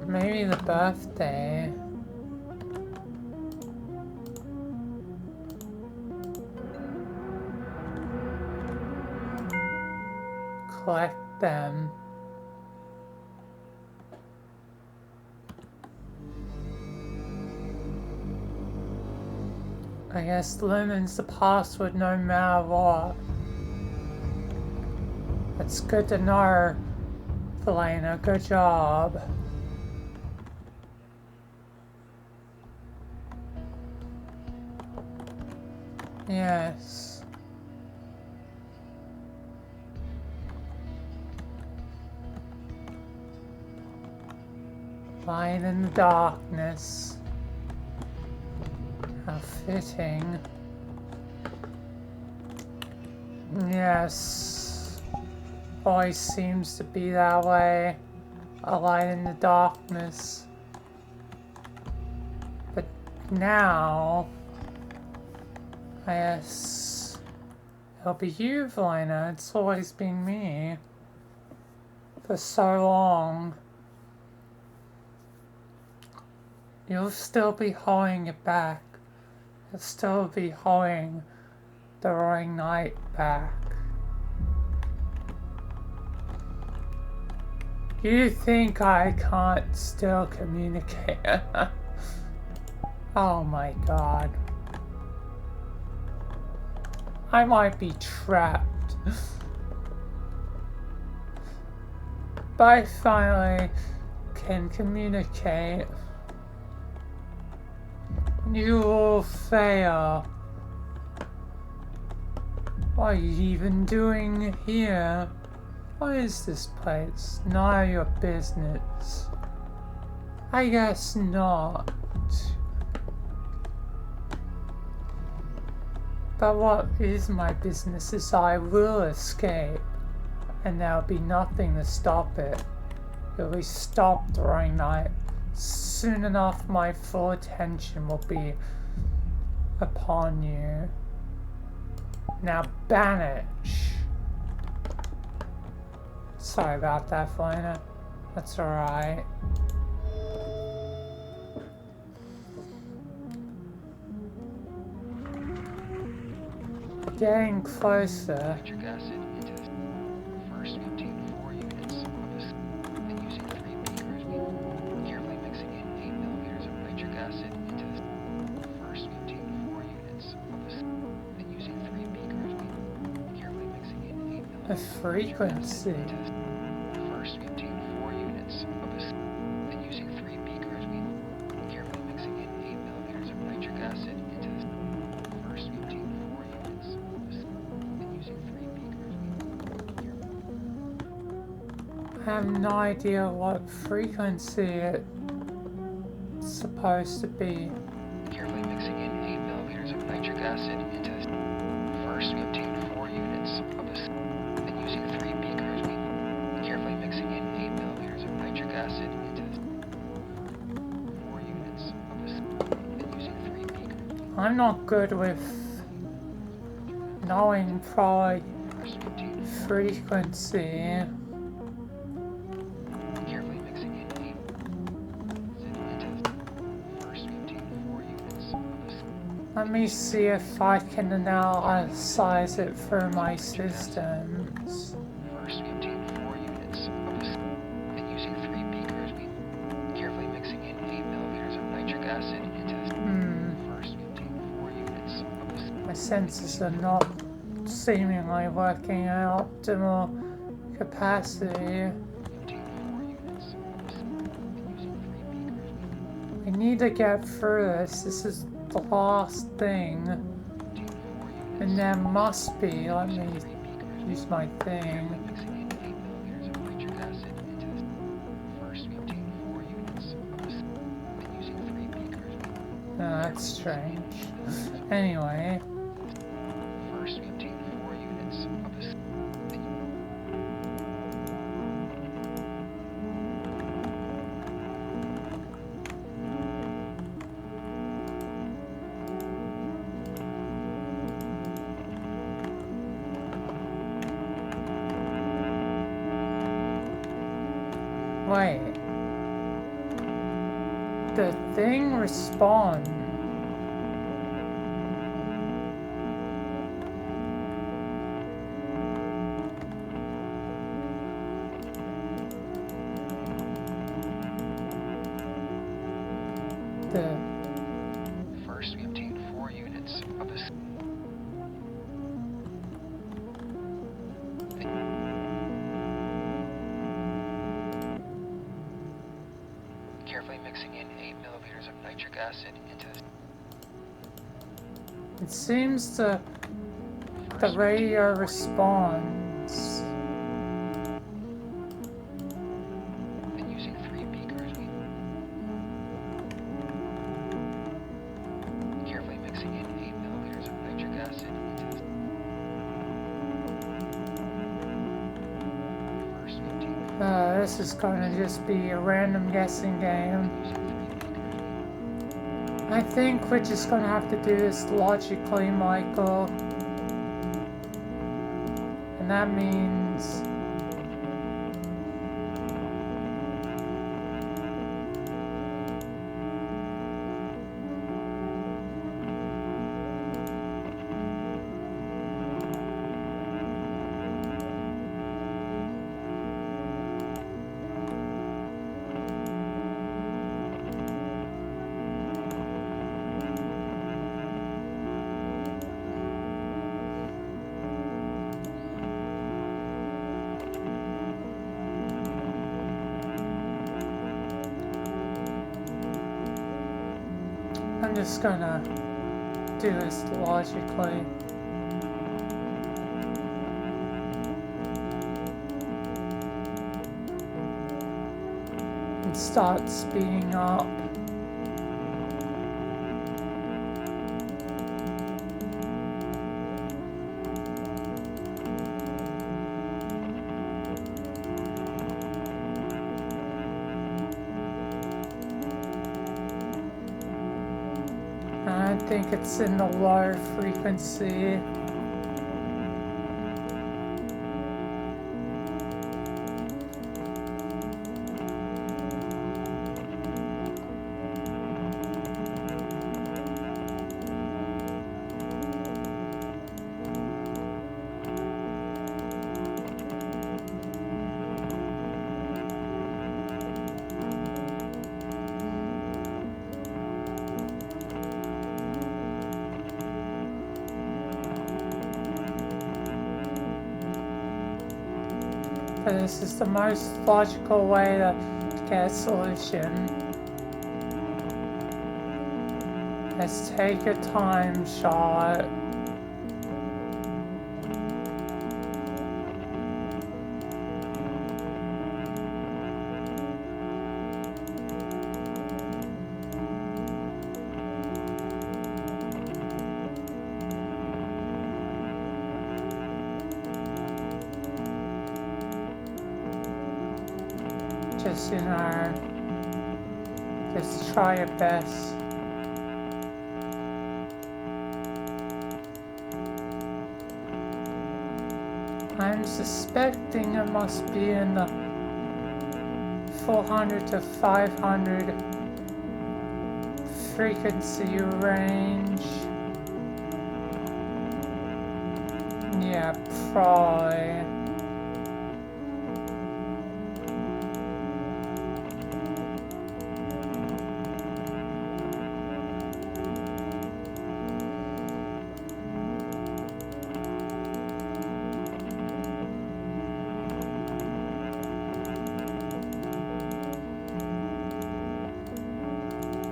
Maybe the birthday. Collect them. I guess Lumen's the password no matter what. That's good to know, Felina. Good job. Yes. Light in the darkness. How fitting. Yes. Always seems to be that way. A light in the darkness. But now, I guess it'll be you, Velena. It's always been me. For so long. You'll still be holding it back. You'll still be holding the roaring night back. You think I can't still communicate? Oh my god. I might be trapped. But I finally can communicate. You will fail. What are you even doing here? What is this place? None of your business. I guess not. But what is my business is I will escape. And there'll be nothing to stop it. It'll be stopped during night. Soon enough my full attention will be upon you. Now banish. Sorry about that, Felina. That's alright. Getting closer. Nitric acid into this. First, we obtain 4 units of this, and using 3 beakers, we carefully mixing in 8 milliliters of nitric acid into this. First, we obtain 4 units of this, and using 3 beakers, we carefully mixing in 8 milliliters A of nitric acid frequency. into this. First, we obtain 4 units of this, and using 3 beakers, we carefully mixing in 8 milliliters of nitric acid into this. First, we obtain 4 units of this, and using 3 beakers, we carefully. I have no idea what frequency it's supposed to be. Carefully mixing in 8 milliliters of nitric acid into this. First, we obtain 4 units of this, and using 3 beakers, we carefully mixing in 8 milliliters of nitric acid into this. 4 units of this, and using 3 beakers. I'm not good with knowing probably First, we obtain frequency. carefully mixing in 8 into this. First, we obtain 4 units of this. Let me see if I can analyze it through my systems. First, we obtain 4 units of this, and using 3 beakers, we carefully mixing in 8 milliliters of nitric acid into this. First, we obtain 4 units of this. My senses are not seemingly working at optimal capacity. We obtain 4 units of this, and using 3 beakers, We need to get through this. This is the last thing. we obtain 4 units. And there must be. Let Using me 3 beakers, use my carefully thing. mixing in 8 milliliters of nitric acid into this. First, we obtain 4 units of this, and using 3 beakers, No, that's strange. Anyway, first, we obtain 4 units of this. wait. the thing respawn? First, we obtained 4 units of the carefully mixing in 8 milliliters of nitric acid into the It seems the first, we obtained radio 4 responds. Then using 3 beakers, we carefully mixing in 8 milliliters of nitric acid into the first, we obtained This is gonna just be a random guessing game. using 3 beakers, I think we're just gonna have to do this logically, Michael. And that means I'm just gonna do this logically. And start speeding up. I think it's in the low frequency. But this is the most logical way to get a solution. Let's take a time shot. Just, just try your best. I'm suspecting it must be in the 400 to 500 frequency range. Yeah, probably.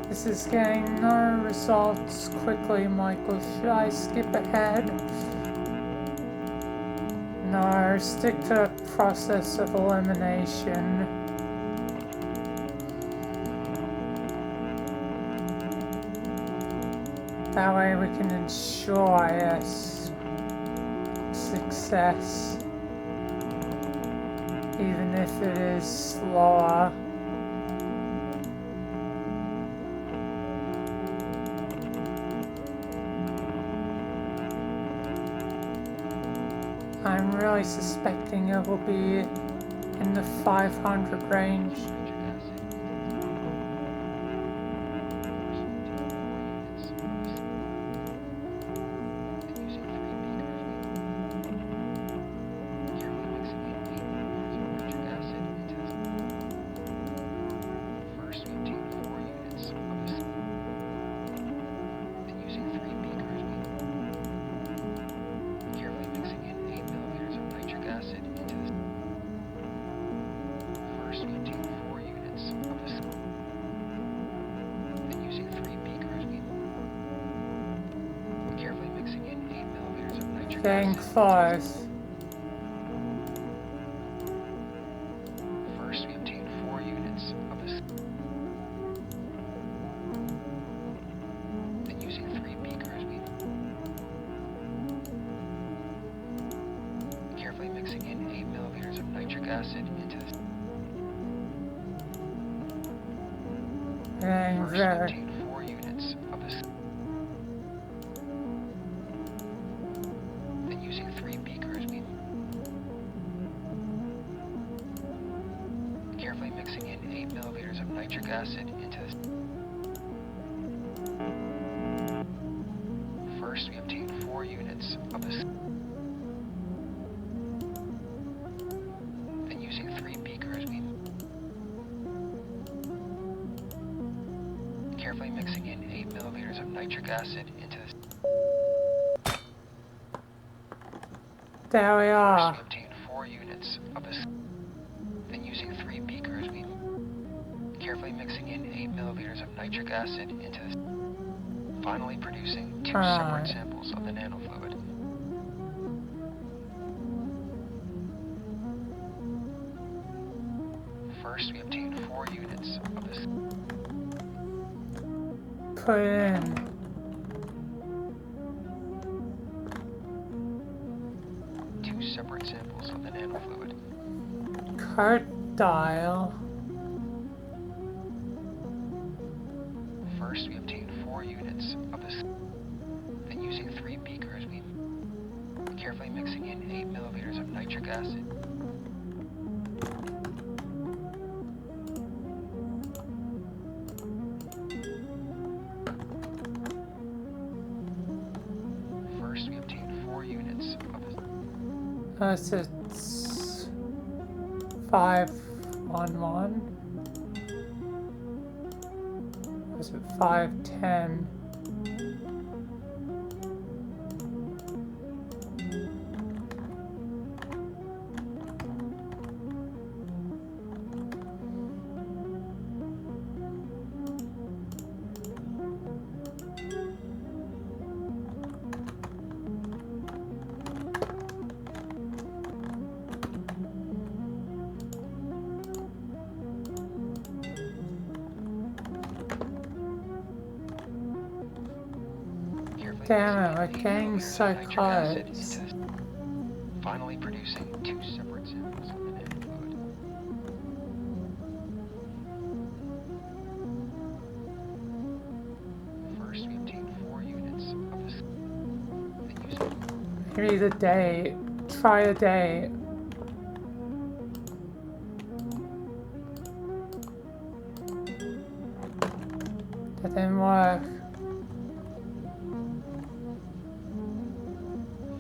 This is getting no results quickly, Michael. Should I skip ahead? No, stick to the process of elimination. That way we can ensure yes, success, even if it is slower. I'm really suspecting it will be in the 500 range. nitric acid. Getting acid close. First, we obtain 4 units of the. Then, using 3 beakers, we carefully mixing in 8 milliliters of nitric acid into the. Getting First, we very. obtain 4 units of the. Then, using 3 beakers, we carefully mixing in 8 milliliters of nitric acid into the. First, we obtain 4 units of the. Then, using 3 beakers, we carefully mixing in 8 milliliters of nitric acid into the. There we First, we are. obtain 4 units of the. Then, using 3 beakers, we carefully mixing in 8 milliliters of nitric acid into the. Finally, producing 2 separate Alright. samples of the nanofluid. First, we obtain 4 units of the. Put in. Two separate samples of the nanofluid. Code dial. First, we obtain 4 units of the. Then, using 3 beakers, we carefully mixing in 8 milliliters of nitric acid. First, we obtain 4 units of the. It's 511. Was it 510? Carefully Damn it, mixing we're in 8 getting milliliters so of nitric acid close. into the. Finally, producing 2 separate samples of the nanofluid. First, we obtain 4 units of the. Then, using. Maybe the date. Try the date. That didn't work.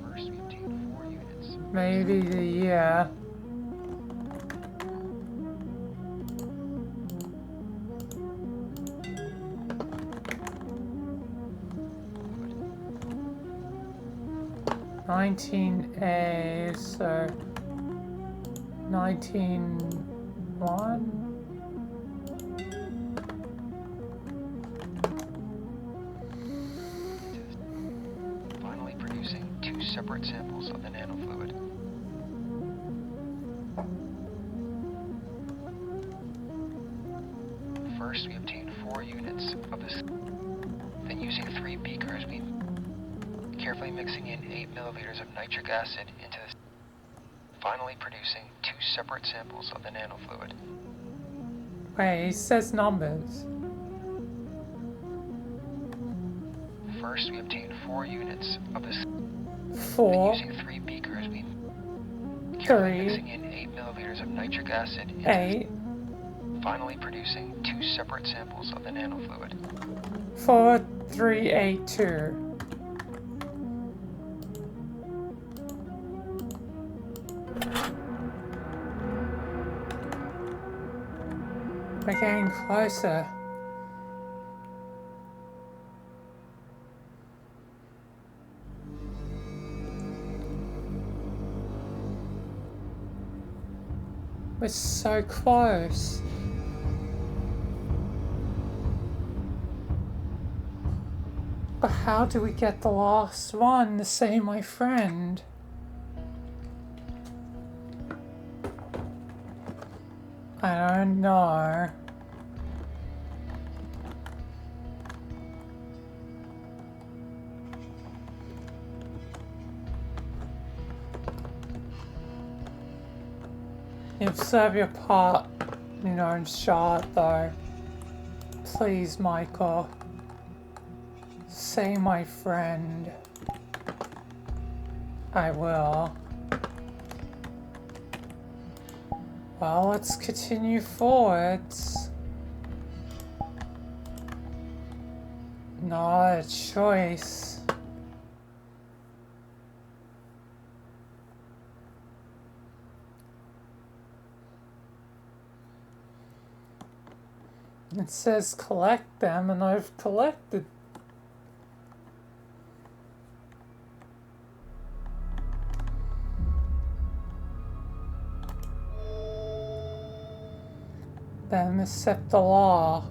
First, we obtain 4 units. Maybe the year. Fluid. 19A, so 19-1? Finally, producing 2 separate samples of the nanofluid. First, we obtain 4 units of the. Then, using 3 beakers, we carefully mixing in 8 milliliters of nitric acid into the. Finally, producing 2 separate samples of the nanofluid. Wait, he says numbers. First, we obtain 4 units of the. Then, 4, using 3 beakers, we 3, carefully mixing in 8 milliliters of nitric acid into the. 8, Finally, producing 2 separate samples of the nanofluid. 4, 3, 8, 2. We're getting closer. We're so close. What the how do we get the last one to say my friend? I don't know. You've served your part, you know, shot though. Please, Michael. Say my friend. I will. Well, let's continue forwards. Not a choice. It says collect them, and I've collected. Them accept the law.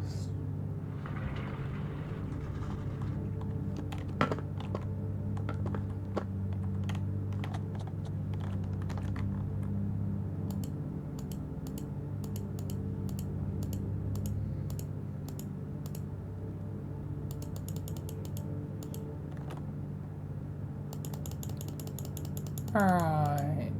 Alright.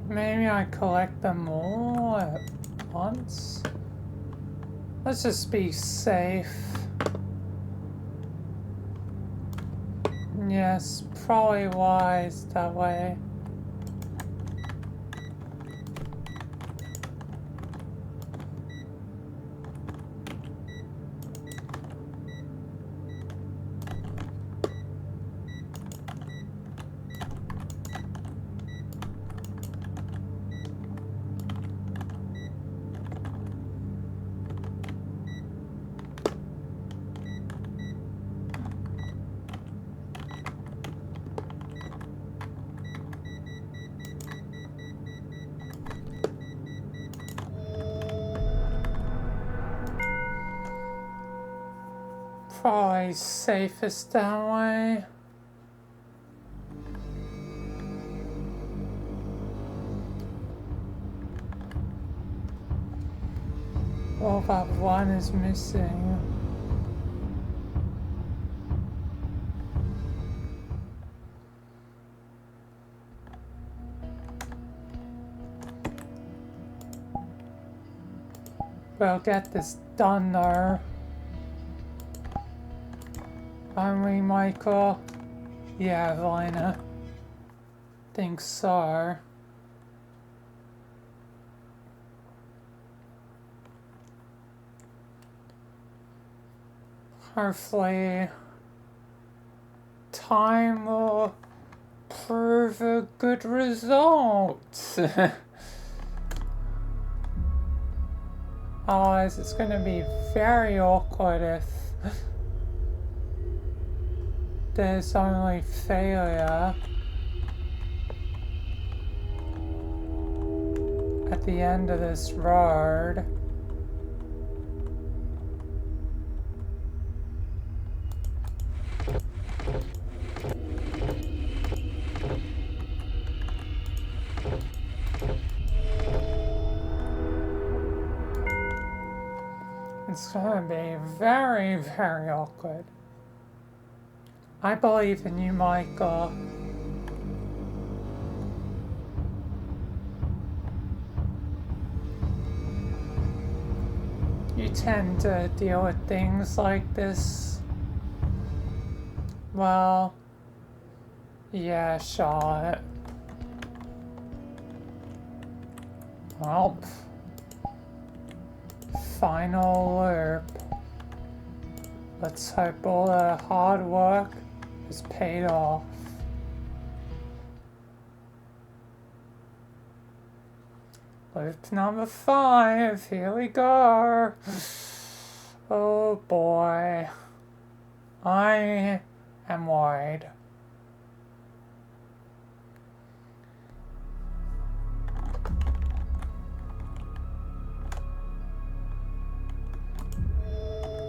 Maybe I collect them all at once. Let's just be safe. Yes, probably wise that way. Probably safest that way. Well, that one is missing. We'll get this done though. Aren't we, Michael? Yeah, Lina. Think so. Hopefully, time will prove a good result. Otherwise, it's going to be very awkward if there's only failure at the end of this road. It's gonna be very, very awkward. I believe in you, Michael. You tend to deal with things like this. Well, yeah, Charlotte. Well, final loop. Let's hope all the hard work is paid off. Loop number 5, here we go. Oh boy. I am worried.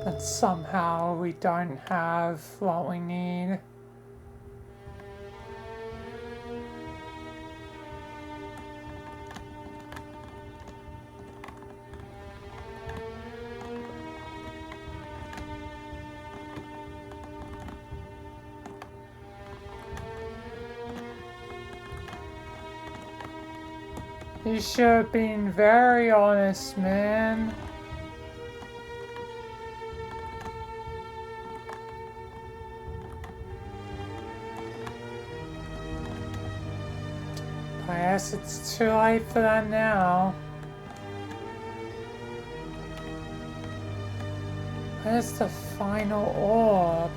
That somehow we don't have what we need. You should have been very honest, man. I guess it's too late for that now. Where's the final orb?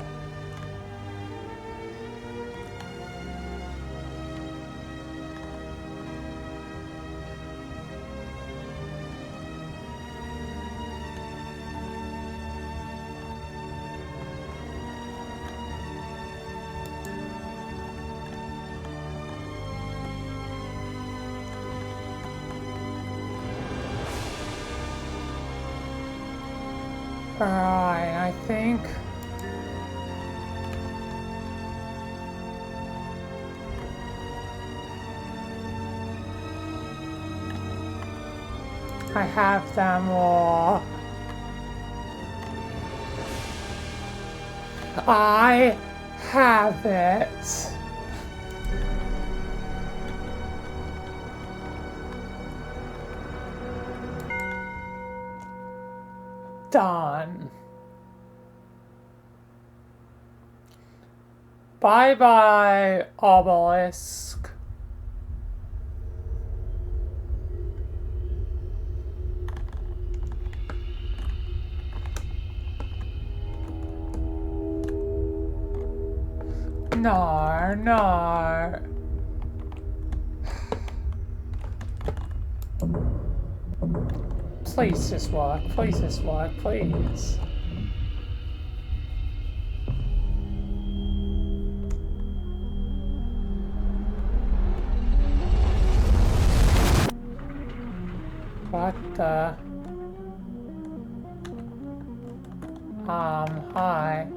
Alright, I think I have them all. I have it. Done. Bye bye, obelisk. No, no. Please just work, please just work, please. What the? Hi.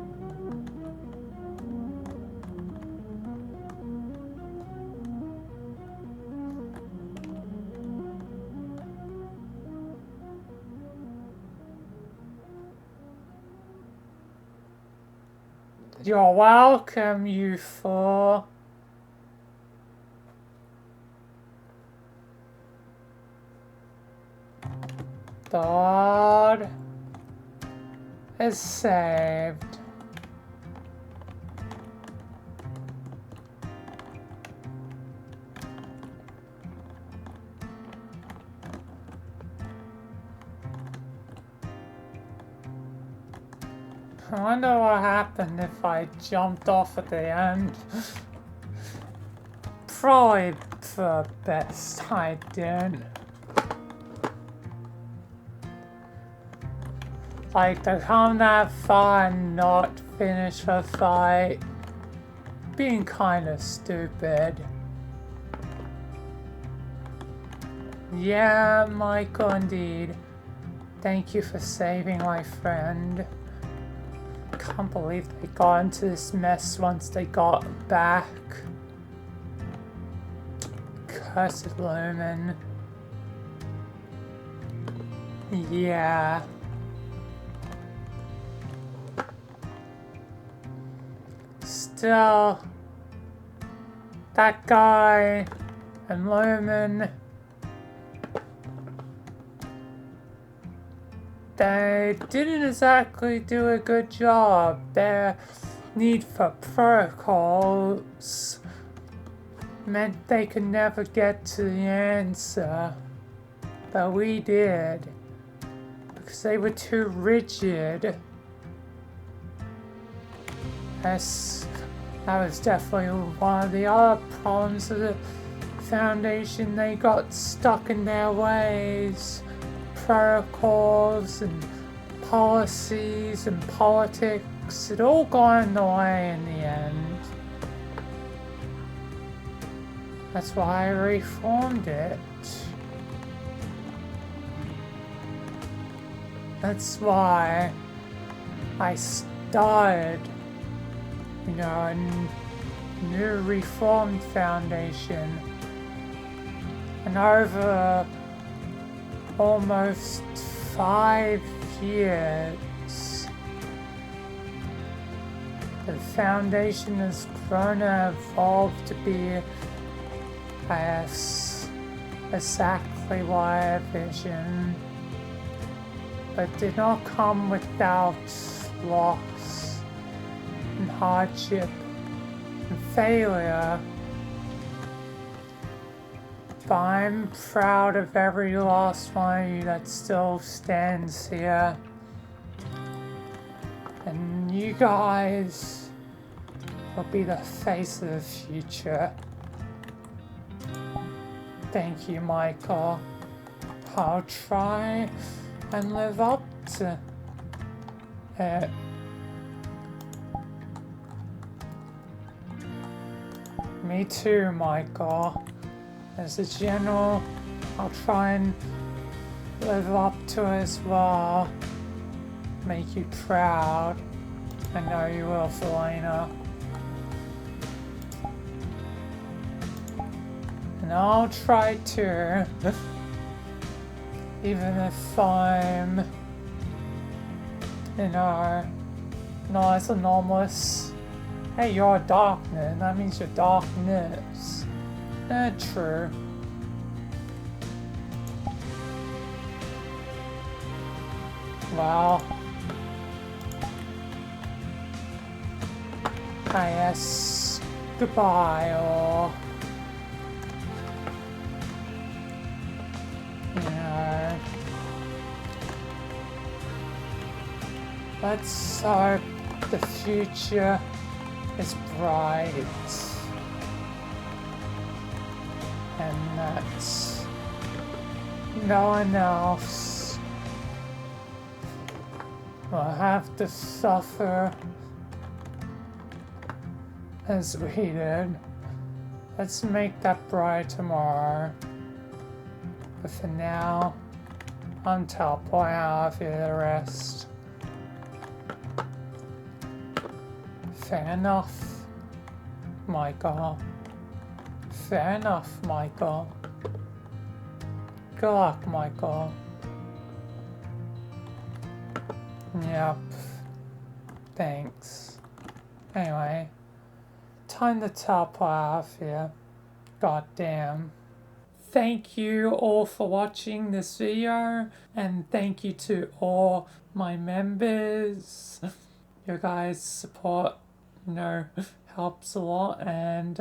You're welcome, you fool. God is saved. I wonder what happened if I jumped off at the end. Probably the best I did. Like, to come that far and not finish the fight, being kinda stupid. Yeah, Michael, indeed. Thank you for saving my friend. Can't believe they got into this mess once they got back. Cursed Lumen. Yeah. Still, that guy and Lumen, they didn't exactly do a good job. Their need for protocols meant they could never get to the answer, but we did, because they were too rigid. That was definitely one of the other problems of the Foundation, they got stuck in their ways, protocols and policies and politics. It all got in the way in the end. That's why I reformed it. That's why I started, a new reformed foundation. And over almost 5 years, the foundation has grown and evolved to be, I guess, exactly what I envisioned, but did not come without loss and hardship and failure. But I'm proud of every last one of you that still stands here. And you guys will be the face of the future. Thank you, Michael. I'll try and live up to it. Me too, Michael. As a general, I'll try and live up to it as well. Make you proud. I know you will, Felina. And I'll try to, even if I'm, not as anomalous. Hey, you're a darkness. That means you're darkness. True. Well, I guess goodbye, or let's hope the future is bright. And that no one else will have to suffer as we did. Let's make that bright tomorrow. But for now, I'm teleporting out of here the rest. Fair enough, Michael. Fair enough, Michael. Good luck, Michael. Yep. Thanks. Anyway, time to teleport out of here. God damn. Thank you all for watching this video, and thank you to all my members. Your guys' support, helps a lot, and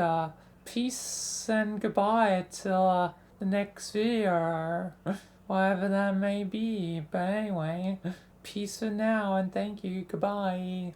peace and goodbye till the next video, whatever that may be. But anyway, peace for now, and thank you. Goodbye.